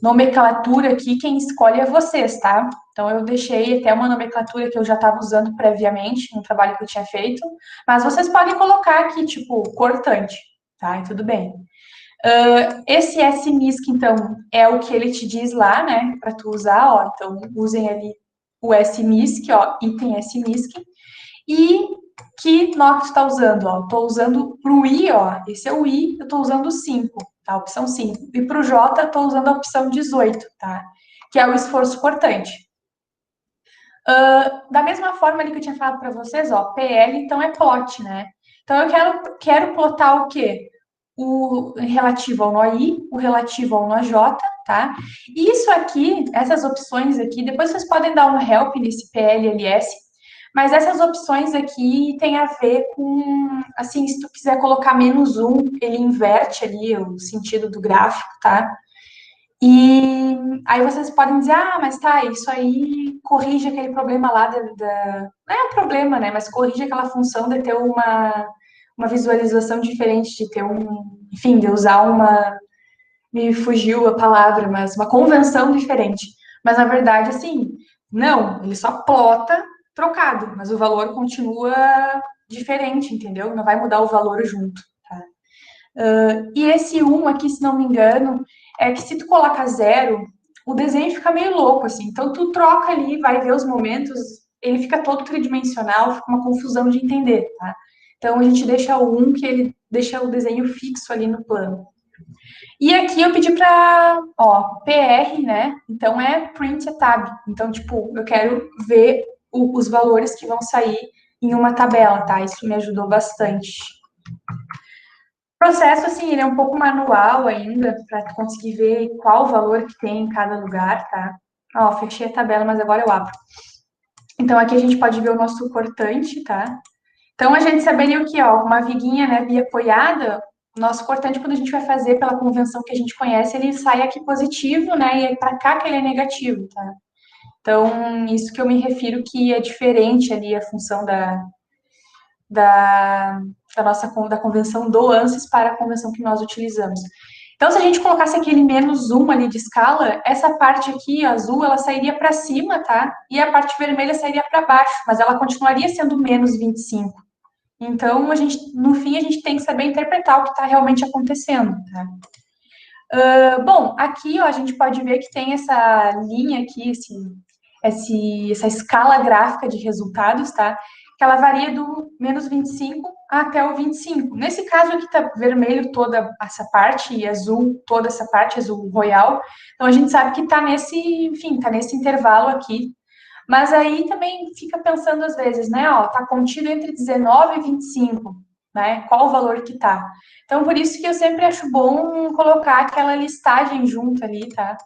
[SPEAKER 2] nomenclatura aqui, quem escolhe é vocês, tá? Então, eu deixei até uma nomenclatura que eu já estava usando previamente, no trabalho que eu tinha feito, mas vocês podem colocar aqui, tipo, cortante, tá? E tudo bem. Esse SMISC, então, é o que ele te diz lá, né, para tu usar, ó, então, usem ali o SMISC, ó, item SMISC, e que nó que tu tá usando, ó, tô usando pro I, ó, esse é o I, eu tô usando o 5, tá, a opção 5, e pro J, eu tô usando a opção 18, tá, que é o esforço cortante. Da mesma forma ali que eu tinha falado para vocês, ó, PL, então, é plot, né, então, eu quero plotar o quê? O relativo ao nó I, o relativo ao nó J, tá? Isso aqui, essas opções aqui, depois vocês podem dar um help nesse PLLS, mas essas opções aqui tem a ver com, assim, se tu quiser colocar -1, ele inverte ali o sentido do gráfico, tá? E aí vocês podem dizer, ah, mas tá, isso aí corrige aquele problema lá não é um problema, né? Mas corrige aquela função de ter uma visualização diferente, de ter enfim, de usar me fugiu a palavra, mas uma convenção diferente. Mas na verdade, assim, não, ele só plota trocado, mas o valor continua diferente, entendeu? Não vai mudar o valor junto, tá? E esse 1 aqui, se não me engano, é que se tu coloca 0, o desenho fica meio louco, assim. Então, tu troca ali, vai ver os momentos, ele fica todo tridimensional, fica uma confusão de entender, tá? Então, a gente deixa o 1, que ele deixa o desenho fixo ali no plano. E aqui eu pedi para, ó, PR, né? Então, é print a tab. Então, tipo, eu quero ver os valores que vão sair em uma tabela, tá? Isso me ajudou bastante. O processo, assim, ele é um pouco manual ainda, para conseguir ver qual o valor que tem em cada lugar, tá? Ó, fechei a tabela, mas agora eu abro. Então, aqui a gente pode ver o nosso cortante, tá? Então, a gente saberia o que, ó, uma viguinha, né, biapoiada, o nosso cortante, quando a gente vai fazer pela convenção que a gente conhece, ele sai aqui positivo, né, e aí para cá que ele é negativo, tá? Então, isso que eu me refiro que é diferente ali a função da convenção do ANSYS para a convenção que nós utilizamos. Então, se a gente colocasse aquele -1 ali de escala, essa parte aqui, azul, ela sairia para cima, tá? E a parte vermelha sairia para baixo, mas ela continuaria sendo -25. Então, no fim, a gente tem que saber interpretar o que está realmente acontecendo, tá? Bom, aqui, ó, a gente pode ver que tem essa linha aqui, essa escala gráfica de resultados, tá? Que ela varia do -25 até o 25. Nesse caso aqui tá vermelho toda essa parte e azul toda essa parte, azul royal. Então a gente sabe que tá enfim, tá nesse intervalo aqui. Mas aí também fica pensando às vezes, né, ó, tá contido entre 19 e 25, né? Qual o valor que tá? Então por isso que eu sempre acho bom colocar aquela listagem junto ali, tá?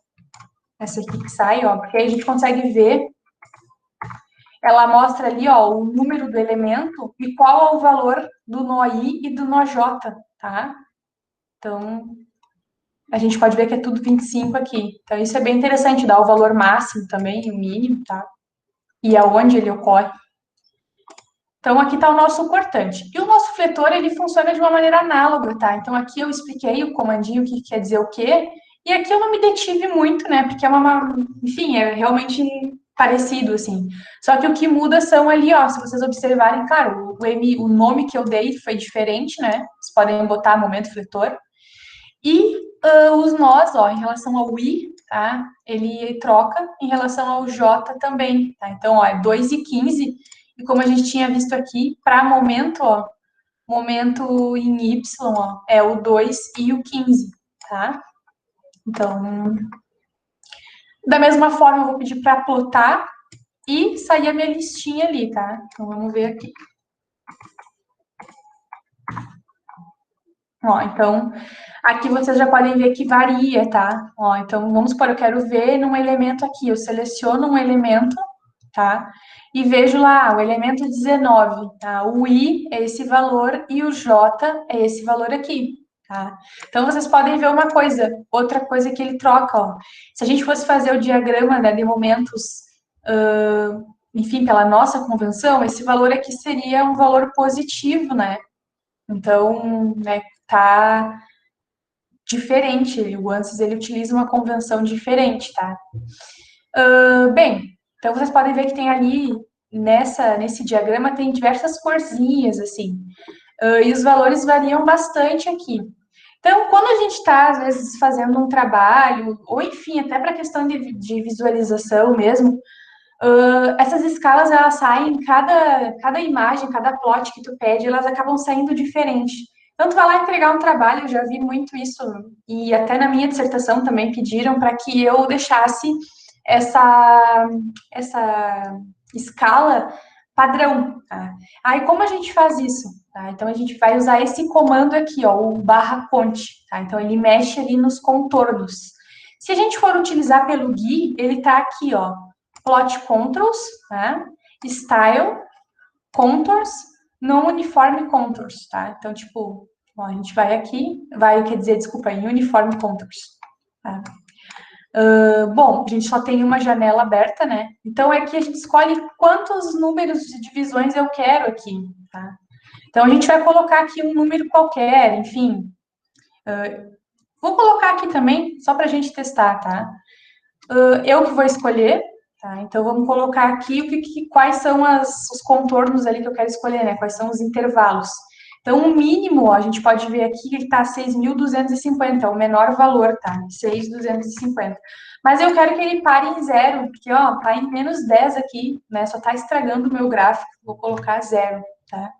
[SPEAKER 2] Essa aqui que sai, ó, porque aí a gente consegue ver, ela mostra ali, ó, o número do elemento e qual é o valor do nó I e do nó J, tá? Então, a gente pode ver que é tudo 25 aqui. Então, isso é bem interessante, dá o valor máximo também, o mínimo, tá? E aonde ele ocorre. Então, aqui está o nosso cortante. E o nosso fletor, ele funciona de uma maneira análoga, tá? Então, aqui eu expliquei o comandinho, o que quer dizer o quê. E aqui eu não me detive muito, né? Porque enfim, é realmente parecido, assim. Só que o que muda são ali, ó, se vocês observarem, claro, o nome que eu dei foi diferente, né? Vocês podem botar momento fletor. E os nós, ó, em relação ao I, tá? Ele troca em relação ao J também, tá? Então, ó, é 2 e 15. E como a gente tinha visto aqui, para momento, ó, momento em Y, ó, é o 2 e o 15, tá? Então, da mesma forma, eu vou pedir para plotar e sair a minha listinha ali, tá? Então, vamos ver aqui. Ó, então, aqui vocês já podem ver que varia, tá? Ó, então, vamos supor, eu quero ver num elemento aqui, eu seleciono um elemento, tá? E vejo lá, o elemento 19, tá? O I é esse valor e o J é esse valor aqui, tá? Então, vocês podem ver uma coisa, outra coisa que ele troca, ó. Se a gente fosse fazer o diagrama, né, de momentos, enfim, pela nossa convenção, esse valor aqui seria um valor positivo, né? Então, né, tá diferente, o ANSYS, ele utiliza uma convenção diferente, tá? Bem, então vocês podem ver que tem ali, nesse diagrama, tem diversas corzinhas, assim, e os valores variam bastante aqui. Então, quando a gente está, às vezes, fazendo um trabalho, ou enfim, até para questão de visualização mesmo, essas escalas, elas saem, cada imagem, cada plot que tu pede, elas acabam saindo diferente. Então, tu vai lá entregar um trabalho, eu já vi muito isso, e até na minha dissertação também pediram para que eu deixasse essa escala padrão, tá? Aí, como a gente faz isso? Tá? Então, a gente vai usar esse comando aqui, ó, o /cont, tá? Então, ele mexe ali nos contornos. Se a gente for utilizar pelo GUI, ele tá aqui, ó, plot controls, tá? Style, contours, non uniforme contours, tá? Então, tipo, ó, a gente vai aqui, quer dizer, desculpa, em uniforme contours, tá? Bom, a gente só tem uma janela aberta, né? Então, aqui a gente escolhe quantos números de divisões eu quero aqui, tá? Então, a gente vai colocar aqui um número qualquer, enfim. Vou colocar aqui também, só para a gente testar, tá? Eu que vou escolher, tá? Então, vamos colocar aqui quais são os contornos ali que eu quero escolher, né? Quais são os intervalos. Então, o mínimo, ó, a gente pode ver aqui que ele está 6.250, é o menor valor, tá? 6.250. Mas eu quero que ele pare em zero, porque, ó, tá em menos 10 aqui, né? Só tá estragando o meu gráfico, vou colocar zero, tá?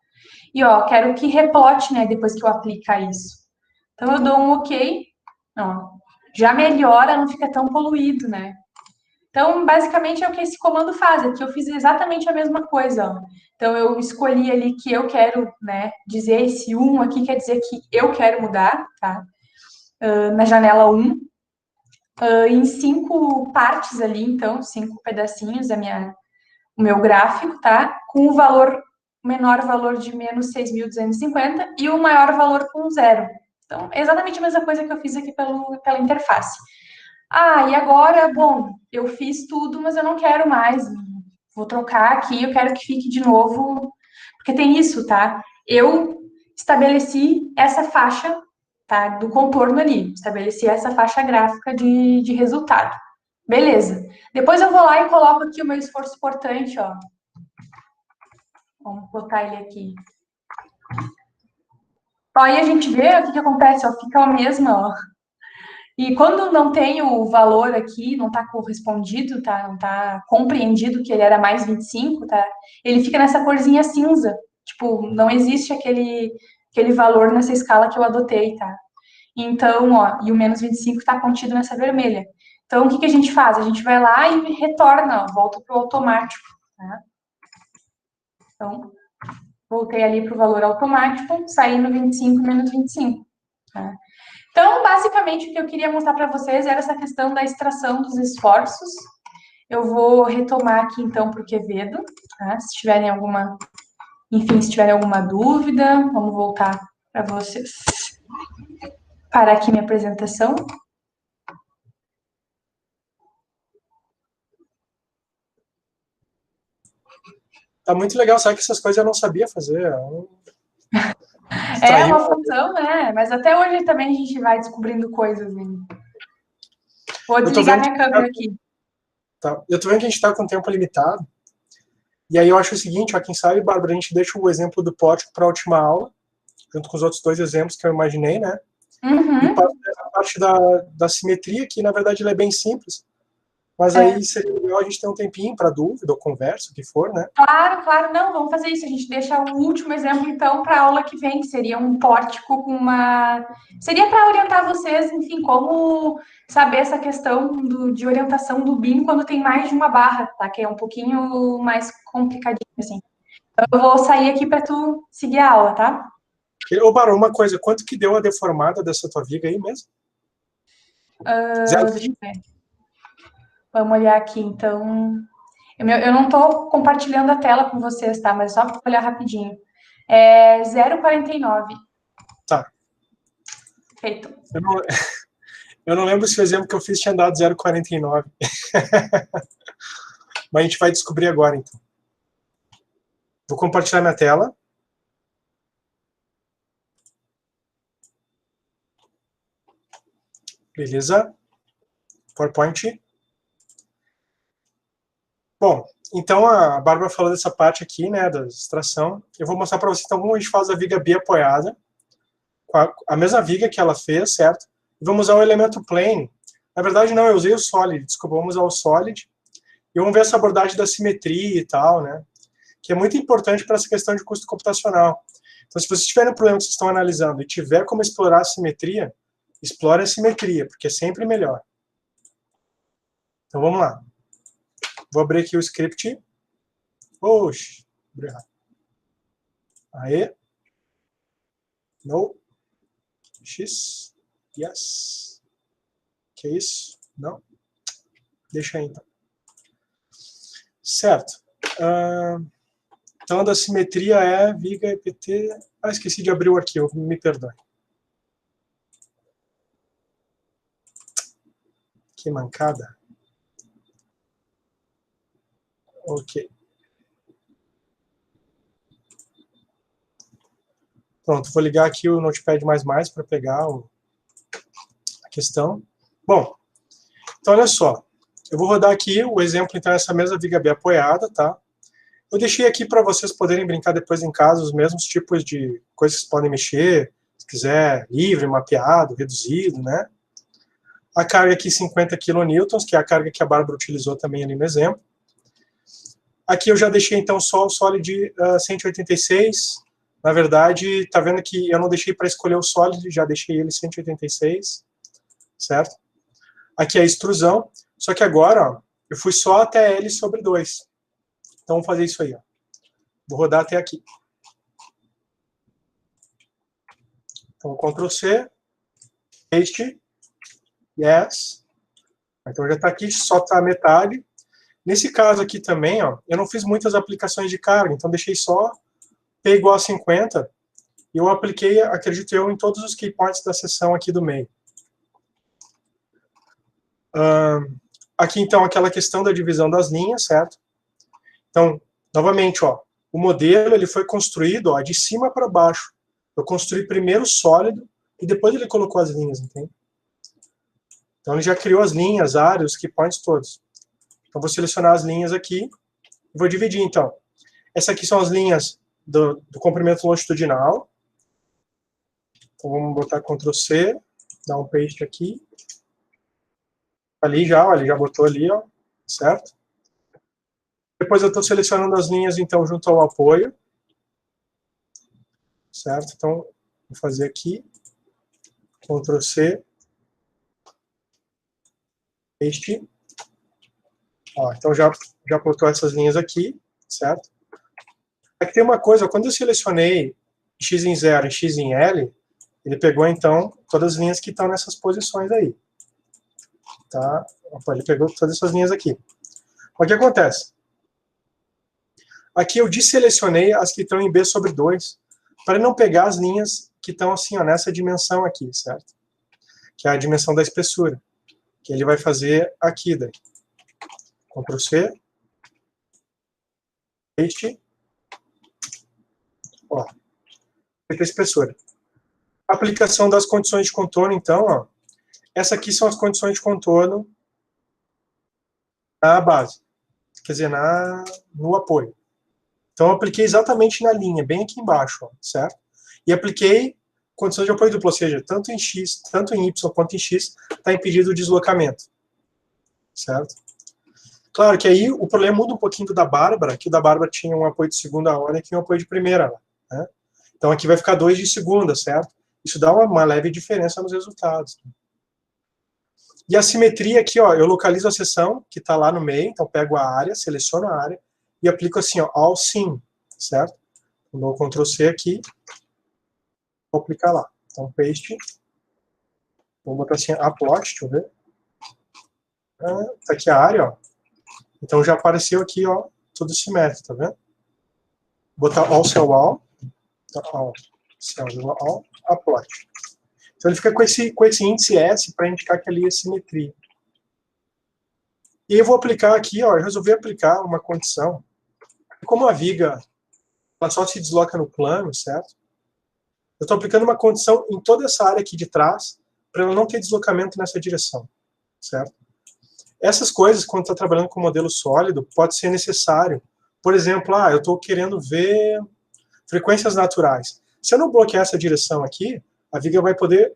[SPEAKER 2] E, ó, quero que replote, né, depois que eu aplicar isso. Então, eu dou um OK, ó, já melhora, não fica tão poluído, né? Então, basicamente, é o que esse comando faz. Aqui eu fiz exatamente a mesma coisa, ó. Então, eu escolhi ali que eu quero, né, dizer esse 1 aqui, quer dizer que eu quero mudar, tá? Na janela 1. Em 5 partes ali, então, 5 pedacinhos o meu gráfico, tá? Com o menor valor de menos 6.250 e o maior valor com 0. Então, exatamente a mesma coisa que eu fiz aqui pela interface. E agora, bom, eu fiz tudo, mas eu não quero mais. Vou trocar aqui, eu quero que fique de novo, porque tem isso, tá? Eu estabeleci essa faixa, tá, do contorno ali, estabeleci essa faixa gráfica de resultado. Beleza. Depois eu vou lá e coloco aqui o meu esforço portante, ó. Vamos botar ele aqui. Ó, aí a gente vê o que acontece, ó, fica o mesmo, ó. E quando não tem o valor aqui, não está correspondido, tá? Não está compreendido que ele era mais 25, tá? Ele fica nessa corzinha cinza. Tipo, não existe aquele valor nessa escala que eu adotei, tá? Então, ó, e o menos 25 está contido nessa vermelha. Então, o que a gente faz? A gente vai lá e retorna, ó, volta para o automático, tá? Então, voltei ali para o valor automático, saí no 25 menos 25, tá? Então, basicamente, o que eu queria mostrar para vocês era essa questão da extração dos esforços. Eu vou retomar aqui, então, para o Quevedo, tá? Se tiverem alguma dúvida, vamos voltar para vocês. Parar aqui minha apresentação.
[SPEAKER 1] Tá muito legal, sabe que essas coisas eu não sabia fazer.
[SPEAKER 2] É uma função, né? Mas até hoje também a gente vai descobrindo coisas. Hein? Vou desligar minha câmera aqui.
[SPEAKER 1] Tá. Eu tô vendo que a gente tá com tempo limitado. E aí eu acho o seguinte, ó, quem sabe, Bárbara, a gente deixa o exemplo do pórtico para a última aula, junto com os outros 2 exemplos que eu imaginei, né?
[SPEAKER 2] Uhum.
[SPEAKER 1] E a parte da simetria, que na verdade ela é bem simples. Mas aí seria legal a gente ter um tempinho para dúvida ou conversa, o que for, né?
[SPEAKER 2] Claro, não, vamos fazer isso. A gente deixa o último exemplo, então, para a aula que vem, que seria um pórtico com uma... Seria para orientar vocês, enfim, como saber essa questão de orientação do BIM quando tem mais de uma barra, tá? Que é um pouquinho mais complicadinho, assim. Então, eu vou sair aqui para tu seguir a aula, tá?
[SPEAKER 1] Ô, Barão, uma coisa, quanto que deu a deformada dessa tua viga aí mesmo?
[SPEAKER 2] Deixa eu ver. Vamos olhar aqui, então... Eu não estou compartilhando a tela com vocês, tá? Mas só para olhar rapidinho. É 0,49.
[SPEAKER 1] Tá.
[SPEAKER 2] Feito.
[SPEAKER 1] Eu não lembro se o exemplo que eu fiz tinha dado 0,49. Mas a gente vai descobrir agora, então. Vou compartilhar minha tela. Beleza. PowerPoint. Bom, então a Bárbara falou dessa parte aqui, né, da extração. Eu vou mostrar para vocês então como a gente faz a viga B apoiada, com a mesma viga que ela fez, certo? E vamos usar o elemento plane. Na verdade, não, eu usei o solid, desculpa, vamos usar o solid. E vamos ver essa abordagem da simetria e tal, né? Que é muito importante para essa questão de custo computacional. Então, se vocês tiverem um problema que vocês estão analisando e tiver como explorar a simetria, explore a simetria, porque é sempre melhor. Então, vamos lá. Vou abrir aqui o script. Oxi, abri errado. Aê. No. X. Yes. Que isso? Não. Deixa aí, então. Certo. Então, a da simetria é viga EPT. Esqueci de abrir o arquivo, me perdoe. Que mancada. Ok. Pronto, vou ligar aqui o Notepad++ para pegar a questão. Bom, então olha só. Eu vou rodar aqui o exemplo, então, essa mesma viga B apoiada, tá? Eu deixei aqui para vocês poderem brincar depois em casa os mesmos tipos de coisas que vocês podem mexer, se quiser, livre, mapeado, reduzido, né? A carga aqui 50 kN, que é a carga que a Bárbara utilizou também ali no exemplo. Aqui eu já deixei, então, só o sólido 186. Na verdade, tá vendo que eu não deixei para escolher o sólido, já deixei ele 186, certo? Aqui é a extrusão, só que agora, ó, eu fui só até L sobre 2. Então, vamos fazer isso aí, ó. Vou rodar até aqui. Então, Ctrl C, paste, yes. Então, já está aqui, só está a metade. Nesse caso aqui também, ó, eu não fiz muitas aplicações de carga, então deixei só P igual a 50, e eu apliquei, acredito eu, em todos os keypoints da seção aqui do meio. Aqui, então, aquela questão da divisão das linhas, certo? Então, novamente, ó, o modelo ele foi construído, ó, de cima para baixo. Eu construí primeiro o sólido, e depois ele colocou as linhas, entende? Então, ele já criou as linhas, áreas, os keypoints todos. Então, vou selecionar as linhas aqui, e vou dividir, então. Essas aqui são as linhas do comprimento longitudinal. Então, vamos botar Ctrl C, dar um paste aqui. Ali já, ó, ele já botou ali, ó, certo? Depois eu estou selecionando as linhas, então, junto ao apoio. Certo? Então, vou fazer aqui. Ctrl C. Paste. Ó, então, já botou essas linhas aqui, certo? Aqui tem uma coisa, quando eu selecionei X em 0 e X em L, ele pegou, então, todas as linhas que estão nessas posições aí. Tá? Ele pegou todas essas linhas aqui. O que acontece? Aqui eu desselecionei as que estão em B sobre 2, para não pegar as linhas que estão assim, ó, nessa dimensão aqui, certo? Que é a dimensão da espessura. Que ele vai fazer aqui daí. Ctrl C. Paste. Ó. Feita a espessura. Aplicação das condições de contorno, então, ó. Essas aqui são as condições de contorno na base. Quer dizer, no apoio. Então, eu apliquei exatamente na linha, bem aqui embaixo, ó, certo? E apliquei condições de apoio duplo, ou seja, tanto em X, tanto em Y quanto em X, está impedido o deslocamento. Certo? Claro que aí o problema muda um pouquinho do da Bárbara, que o da Bárbara tinha um apoio de segunda ordem e aqui um apoio de primeira. Né? Então, aqui vai ficar 2 de segunda, certo? Isso dá uma leve diferença nos resultados. E a simetria aqui, ó, eu localizo a seção que está lá no meio, então pego a área, seleciono a área e aplico assim, ó, all sim, certo? Vou dar o Ctrl C aqui, vou aplicar lá. Então, paste. Vou botar assim, plot, deixa eu ver. Tá aqui a área, ó. Então já apareceu aqui, ó, tudo simétrico, tá vendo? Vou botar all cell all, tá, all cell all, plot. Então ele fica com esse índice S para indicar que ali é simetria. E eu vou aplicar aqui, ó, eu resolvi aplicar uma condição. Como a viga ela só se desloca no plano, certo? Eu estou aplicando uma condição em toda essa área aqui de trás, para ela não ter deslocamento nessa direção, certo? Essas coisas, quando está trabalhando com modelo sólido, pode ser necessário. Por exemplo, eu estou querendo ver frequências naturais. Se eu não bloquear essa direção aqui, a viga vai poder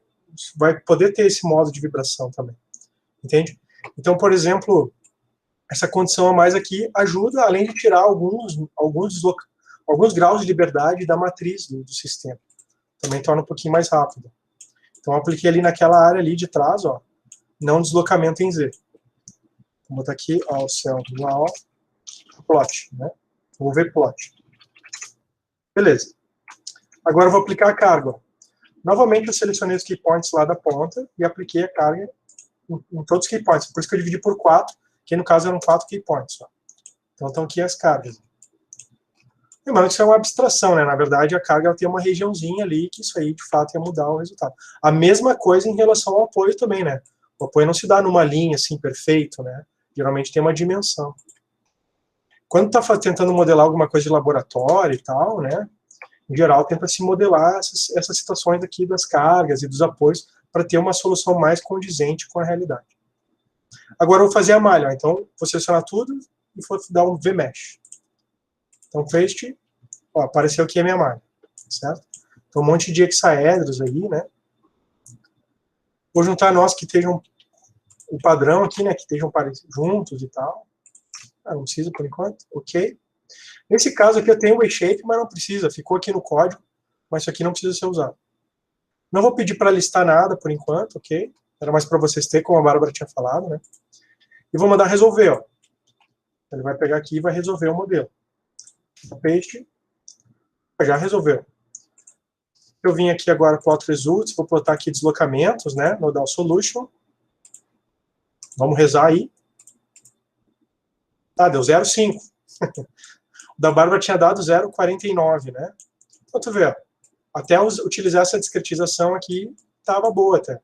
[SPEAKER 1] ter esse modo de vibração também. Entende? Então, por exemplo, essa condição a mais aqui ajuda, além de tirar alguns graus de liberdade da matriz do sistema. Também torna um pouquinho mais rápido. Então, eu apliquei ali naquela área ali de trás, ó, não deslocamento em Z. Vou botar aqui, ó, o céu, plot, né? Vou ver plot. Beleza. Agora eu vou aplicar a carga. Novamente eu selecionei os keypoints lá da ponta e apliquei a carga em todos os keypoints. Por isso que eu dividi por 4, que no caso eram 4 keypoints. Ó. Então estão aqui as cargas. Lembrando que isso é uma abstração, né? Na verdade, a carga ela tem uma regiãozinha ali que isso aí, de fato, ia mudar o resultado. A mesma coisa em relação ao apoio também, né? O apoio não se dá numa linha, assim, perfeito, né? Geralmente tem uma dimensão. Quando está tentando modelar alguma coisa de laboratório e tal, né? Em geral, tenta se modelar essas situações aqui das cargas e dos apoios para ter uma solução mais condizente com a realidade. Agora eu vou fazer a malha, ó. Então vou selecionar tudo e vou dar um VMesh. Então paste, ó, apareceu aqui a minha malha, certo? Então um monte de hexaedros aí, né? Vou juntar nós que estejam o padrão aqui, né? Que estejam juntos e tal. Ah, não precisa por enquanto, ok. Nesse caso aqui eu tenho o WayShape, mas não precisa, ficou aqui no código, mas isso aqui não precisa ser usado. Não vou pedir para listar nada por enquanto, ok? Era mais para vocês terem, como a Bárbara tinha falado, né? E vou mandar resolver, ó. Ele vai pegar aqui e vai resolver o modelo. Paste, já resolveu. Eu vim aqui agora plot results, vou plotar aqui deslocamentos, né? Nodal solution. Vamos rezar aí. Ah, deu 0,5. O da Bárbara tinha dado 0,49, né? Então, tu vê, ó, até utilizar essa discretização aqui, estava boa até.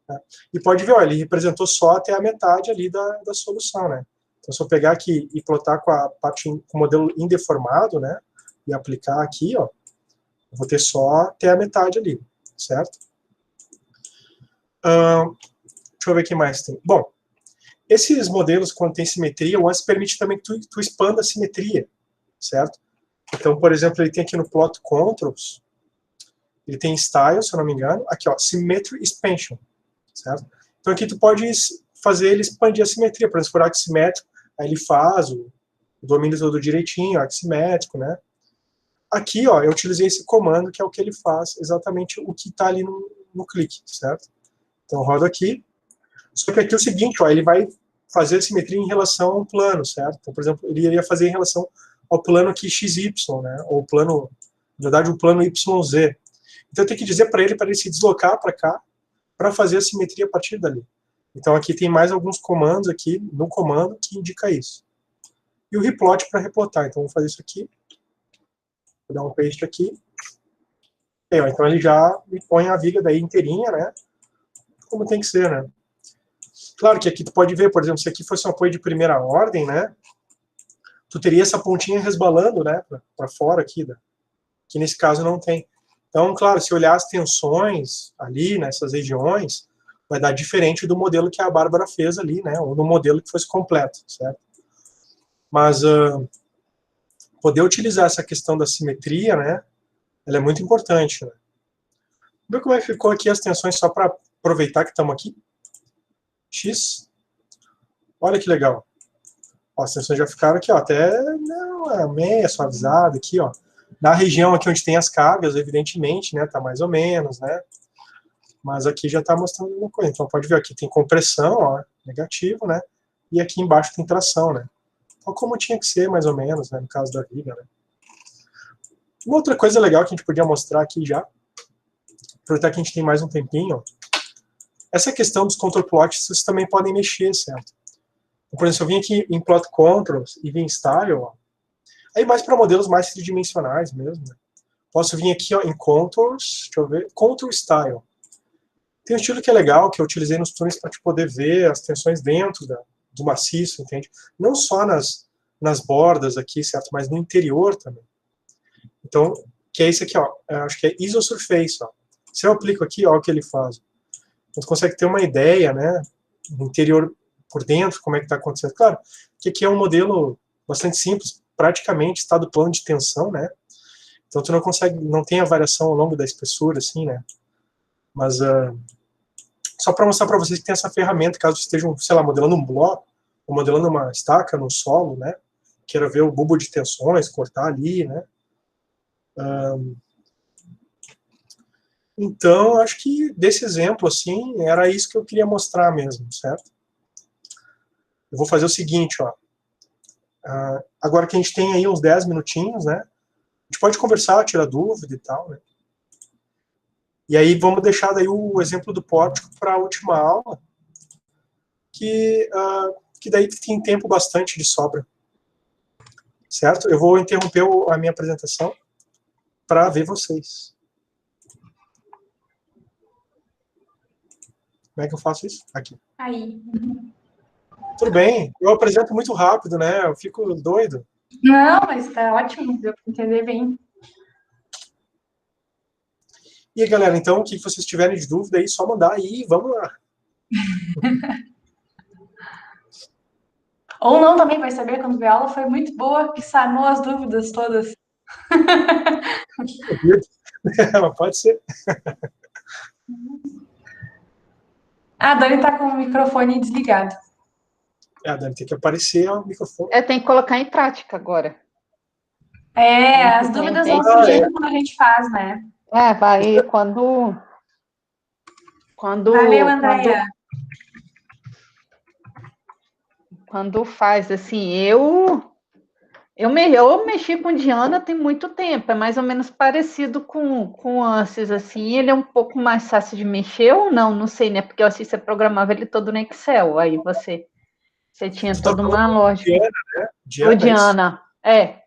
[SPEAKER 1] Né? E pode ver, ó, ele representou só até a metade ali da solução, né? Então, se eu pegar aqui e plotar com a parte com o modelo indeformado, né? E aplicar aqui, ó, eu vou ter só até a metade ali, certo? Deixa eu ver o que mais tem. Bom, esses modelos, quando tem simetria, o ANSYS permite também que tu expanda a simetria, certo? Então, por exemplo, ele tem aqui no plot controls, ele tem style, se eu não me engano, aqui, ó, symmetry expansion, certo? Então aqui tu pode fazer ele expandir a simetria, por exemplo, se for aximétrico, aí ele faz o domínio todo direitinho, aximétrico, né? Aqui, ó, eu utilizei esse comando, que é o que ele faz, exatamente o que está ali no clique, certo? Então, rodo aqui. Só que aqui é o seguinte, ó, ele vai fazer a simetria em relação a um plano, certo? Então, por exemplo, ele iria fazer em relação ao plano aqui XY, né? Ou plano, na verdade, o plano YZ. Então, eu tenho que dizer para ele se deslocar para cá, para fazer a simetria a partir dali. Então, aqui tem mais alguns comandos aqui, no comando, que indica isso. E o replot para replotar. Então, vou fazer isso aqui. Vou dar um paste aqui. E, ó, então, ele já me põe a viga daí inteirinha, né? Como tem que ser, né? Claro que aqui tu pode ver, por exemplo, se aqui fosse um apoio de primeira ordem, né? Tu teria essa pontinha resbalando, né? Para fora aqui, que nesse caso não tem. Então, claro, se olhar as tensões ali, nessas regiões, vai dar diferente do modelo que a Bárbara fez ali, né? Ou do modelo que fosse completo, certo? Mas poder utilizar essa questão da simetria, né? Ela é muito importante, né? Vê como é que ficou aqui as tensões, só para aproveitar que estamos aqui. X. Olha que legal. Ó, as tensões já ficaram aqui, ó, até meia suavizada aqui, ó. Na região aqui onde tem as cargas, evidentemente, né, tá mais ou menos, né. Mas aqui já tá mostrando uma coisa. Então pode ver aqui tem compressão, ó, negativo, né. E aqui embaixo tem tração, né. Então como tinha que ser, mais ou menos, né, no caso da viga, né. Uma outra coisa legal que a gente podia mostrar aqui já, aproveitar que a gente tem mais um tempinho, ó, essa questão dos control plots, vocês também podem mexer, certo? Por exemplo, se eu vim aqui em plot controls e vim em style, ó, aí mais para modelos mais tridimensionais mesmo, né? Posso vir aqui, ó, em contours, deixa eu ver, contour style. Tem um estilo que é legal, que eu utilizei nos túneis para poder ver as tensões dentro do maciço, entende? Não só nas bordas aqui, certo? Mas no interior também. Então, que é esse aqui, ó, acho que é isosurface, ó. Se eu aplico aqui, ó, o que ele faz. Você consegue ter uma ideia, né, no interior por dentro, como é que está acontecendo. Claro, que aqui é um modelo bastante simples, praticamente estado plano de tensão, né, então tu não tem a variação ao longo da espessura, assim, né, mas só para mostrar para vocês que tem essa ferramenta, caso estejam, sei lá, modelando um bloco, ou modelando uma estaca no solo, né, queira ver o bulbo de tensões, cortar ali, né, então, acho que desse exemplo, assim, era isso que eu queria mostrar mesmo, certo? Eu vou fazer o seguinte, ó. Agora que a gente tem aí uns 10 minutinhos, né? A gente pode conversar, tirar dúvida e tal, né? E aí vamos deixar daí o exemplo do pórtico para a última aula, que daí tem tempo bastante de sobra. Certo? Eu vou interromper a minha apresentação para ver vocês. Como é que eu faço isso? Aqui.
[SPEAKER 2] Aí.
[SPEAKER 1] Tudo bem. Eu apresento muito rápido, né? Eu fico doido.
[SPEAKER 2] Não, mas tá ótimo, deu para entender bem.
[SPEAKER 1] E aí, galera, então, o que vocês tiverem de dúvida aí, só mandar aí, vamos lá.
[SPEAKER 2] Ou não, também vai saber quando ver a aula foi muito boa, que sanou as dúvidas todas.
[SPEAKER 1] Pode ser.
[SPEAKER 2] A Dani tá com o microfone desligado.
[SPEAKER 1] A Dani tem que aparecer o microfone.
[SPEAKER 3] Eu tenho que colocar em prática agora.
[SPEAKER 2] As dúvidas vão surgindo quando a gente faz, né?
[SPEAKER 3] Vai quando
[SPEAKER 2] Valeu, Andréia.
[SPEAKER 3] Quando faz, assim, eu mexi com Diana tem muito tempo, é mais ou menos parecido com o Ansys, assim, ele é um pouco mais fácil de mexer ou não, não sei, né, porque eu assisti você programava ele todo no Excel, aí você tinha toda uma lógica.
[SPEAKER 1] Diana, né?
[SPEAKER 3] O Diana,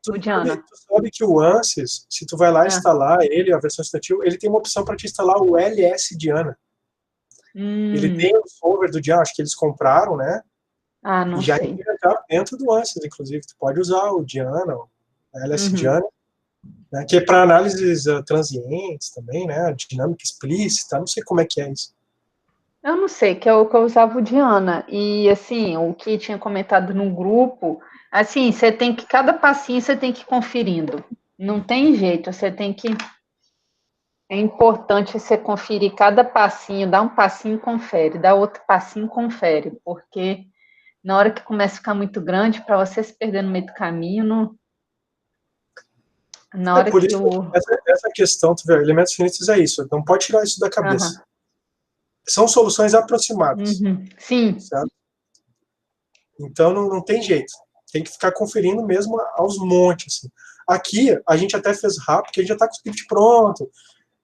[SPEAKER 3] o Diana.
[SPEAKER 1] Tu sabe que o Ansys, se tu vai lá instalar ele, a versão estudantil, ele tem uma opção para te instalar o LS Diana. Ele tem o solver do Diana, acho que eles compraram, né?
[SPEAKER 3] Não
[SPEAKER 1] e já
[SPEAKER 3] sei.
[SPEAKER 1] está dentro do Ansys, inclusive. Tu pode usar o Diana, o LS Diana, né, que é para análises transientes também, né? Dinâmica explícita, não sei como é que é isso.
[SPEAKER 3] Eu não sei, que eu usava o Diana. E, assim, o que tinha comentado no grupo, assim, cada passinho você tem que ir conferindo. Não tem jeito, você tem que... É importante você conferir cada passinho, dá um passinho, confere, dá outro passinho, confere, porque na hora que começa a ficar muito grande, para você se perder no meio do caminho, na hora
[SPEAKER 1] por
[SPEAKER 3] que
[SPEAKER 1] isso, essa questão, tu vê, elementos finitos é isso, não pode tirar isso da cabeça. São soluções aproximadas.
[SPEAKER 3] Sim.
[SPEAKER 1] Certo? Então, não tem jeito. Tem que ficar conferindo mesmo aos montes. Assim. Aqui, a gente até fez rápido, porque a gente já está com o script pronto.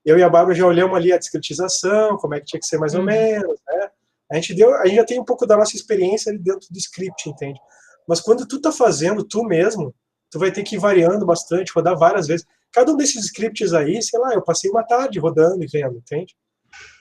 [SPEAKER 1] Eu e a Bárbara já olhamos ali a descritização, como é que tinha que ser mais ou menos, né? A gente já tem um pouco da nossa experiência ali dentro do script, entende? Mas quando tu tá fazendo tu mesmo, tu vai ter que ir variando bastante, rodar várias vezes. Cada um desses scripts aí, sei lá, eu passei uma tarde rodando e vendo, entende?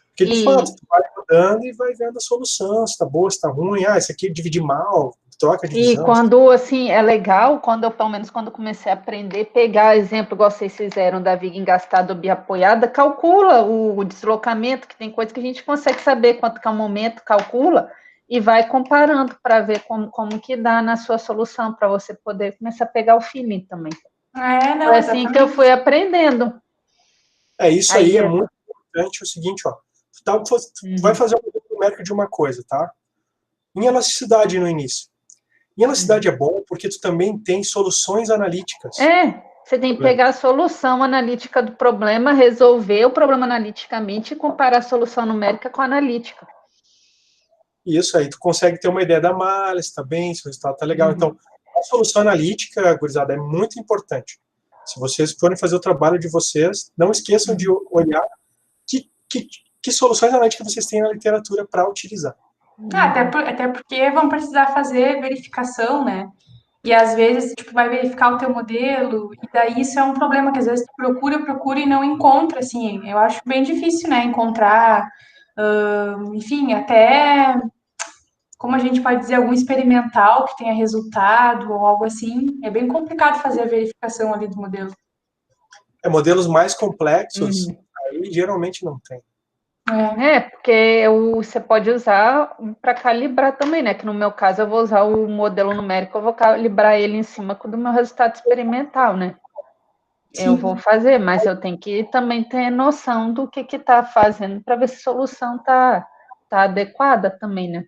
[SPEAKER 1] Porque, de fato, tu vai rodando e vai vendo a solução, se tá boa, se tá ruim, esse aqui dividi mal, troca a divisão.
[SPEAKER 3] E quando, assim, é legal, pelo menos quando eu comecei a aprender, pegar exemplo, igual vocês fizeram, da viga engastada ou biapoiada, calcula o deslocamento, que tem coisa que a gente consegue saber quanto que é o momento, calcula, e vai comparando para ver como que dá na sua solução, para você poder começar a pegar o feeling também. Foi assim que eu fui aprendendo.
[SPEAKER 1] Isso aí é muito importante, o seguinte, ó, tu vai fazer um modelo numérico de uma coisa, tá? Em elasticidade no início. Em elasticidade é bom porque tu também tem soluções analíticas.
[SPEAKER 3] Você tem que pegar a solução analítica do problema, resolver o problema analiticamente e comparar a solução numérica com a analítica.
[SPEAKER 1] Isso aí, tu consegue ter uma ideia da malha, se tá bem, se o resultado tá legal. Então, a solução analítica, gurizada, é muito importante. Se vocês forem fazer o trabalho de vocês, não esqueçam de olhar que soluções analíticas vocês têm na literatura para utilizar.
[SPEAKER 2] Até porque vão precisar fazer verificação, né? E às vezes, vai verificar o teu modelo, e daí isso é um problema que às vezes tu procura e não encontra, assim. Eu acho bem difícil, né, encontrar, enfim, até, como a gente pode dizer, algum experimental que tenha resultado ou algo assim. É bem complicado fazer a verificação ali do modelo.
[SPEAKER 1] Modelos mais complexos, aí geralmente não tem.
[SPEAKER 3] Porque você pode usar para calibrar também, né? Que no meu caso eu vou usar o modelo numérico, eu vou calibrar ele em cima do meu resultado experimental, né? Sim. Eu vou fazer, mas eu tenho que também ter noção do que está fazendo para ver se a solução tá adequada também, né?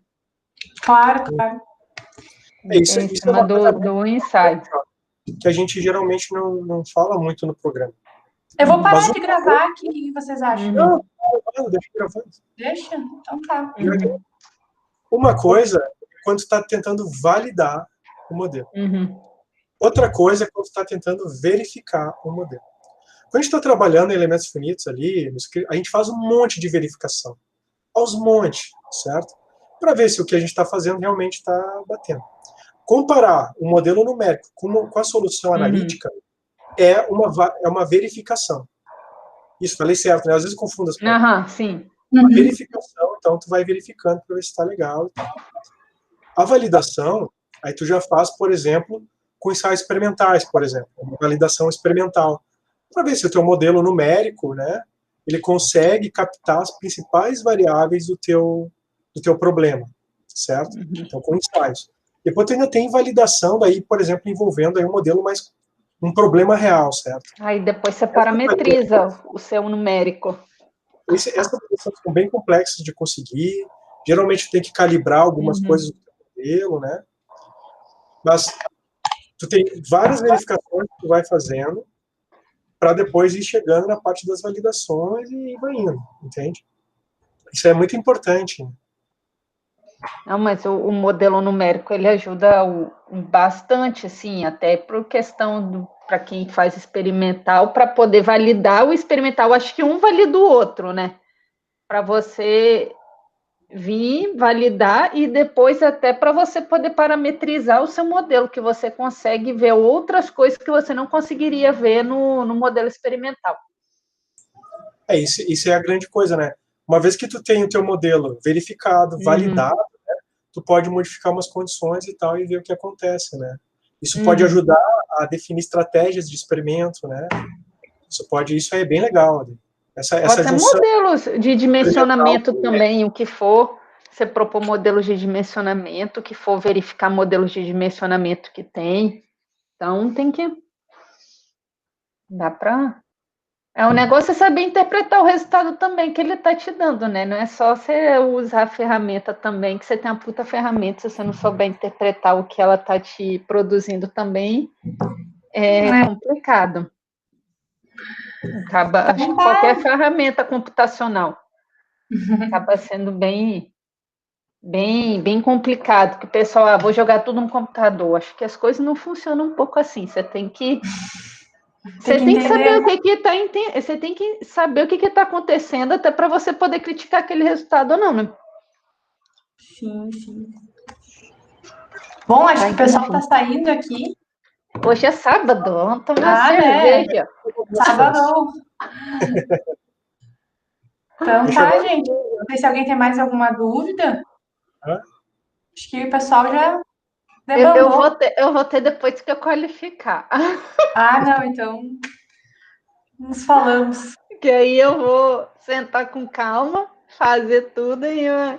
[SPEAKER 2] Claro.
[SPEAKER 1] Isso
[SPEAKER 3] em cima do ensaio.
[SPEAKER 1] Que a gente geralmente não fala muito no programa.
[SPEAKER 2] Eu vou parar de gravar aqui, o que vocês acham?
[SPEAKER 1] Não, deixa gravando.
[SPEAKER 2] Deixa? Então tá.
[SPEAKER 1] Uma coisa é quando tu está tentando validar o modelo. Outra coisa é quando tu está tentando verificar o modelo. Quando a gente está trabalhando em elementos finitos ali, a gente faz um monte de verificação. Aos montes, certo? Para ver se o que a gente está fazendo realmente está batendo. Comparar o modelo numérico com a solução analítica é uma verificação. Isso, falei certo, né? Às vezes confundo as coisas.
[SPEAKER 3] Sim.
[SPEAKER 1] A verificação então tu vai verificando para ver se está legal e tal. A validação, aí tu já faz, por exemplo, com ensaios experimentais, por exemplo, uma validação experimental, para ver se o teu modelo numérico, né, ele consegue captar as principais variáveis do teu problema, certo? Então, com ensaios. Depois tu ainda tem validação, daí, por exemplo, envolvendo aí um modelo mais um problema real, certo?
[SPEAKER 3] Aí depois você parametriza o seu numérico.
[SPEAKER 1] Essas validações são bem complexas de conseguir, geralmente tem que calibrar algumas coisas do teu modelo, né? Mas tu tem várias verificações que tu vai fazendo para depois ir chegando na parte das validações e vai indo, entende? Isso é muito importante.
[SPEAKER 3] Não, mas o modelo numérico, ele ajuda bastante, assim, até por questão para quem faz experimental, para poder validar o experimental. Acho que um valida o outro, né? Para você vir, validar e depois até para você poder parametrizar o seu modelo, que você consegue ver outras coisas que você não conseguiria ver no modelo experimental.
[SPEAKER 1] Isso é a grande coisa, né? Uma vez que tu tem o teu modelo verificado, validado, né, tu pode modificar umas condições e tal e ver o que acontece, né? Isso pode ajudar a definir estratégias de experimento, né? Isso é bem legal. Né? Essa junção
[SPEAKER 3] modelos de dimensionamento também, o que for, você propor modelos de dimensionamento, o que for verificar modelos de dimensionamento que tem. Então, tem que... Dá para... O negócio é saber interpretar o resultado também que ele está te dando, né? Não é só você usar a ferramenta também, que você tem uma puta ferramenta, se você não souber interpretar o que ela está te produzindo também, é complicado. Acho que qualquer ferramenta computacional acaba sendo bem complicado, que o pessoal, vou jogar tudo no computador. Acho que as coisas não funcionam um pouco assim. Você tem que saber o que está, você tem que saber o que está acontecendo até para você poder criticar aquele resultado ou não, né?
[SPEAKER 2] Sim. Bom, acho que o pessoal está saindo aqui.
[SPEAKER 3] Hoje é sábado, vamos tomar cerveja.
[SPEAKER 2] Sábado. Então tá, gente. Não sei se alguém tem mais alguma dúvida. Acho que o pessoal já debandou.
[SPEAKER 3] Eu vou ter depois que eu qualificar.
[SPEAKER 2] Não, então nos falamos.
[SPEAKER 3] Que aí eu vou sentar com calma, fazer tudo e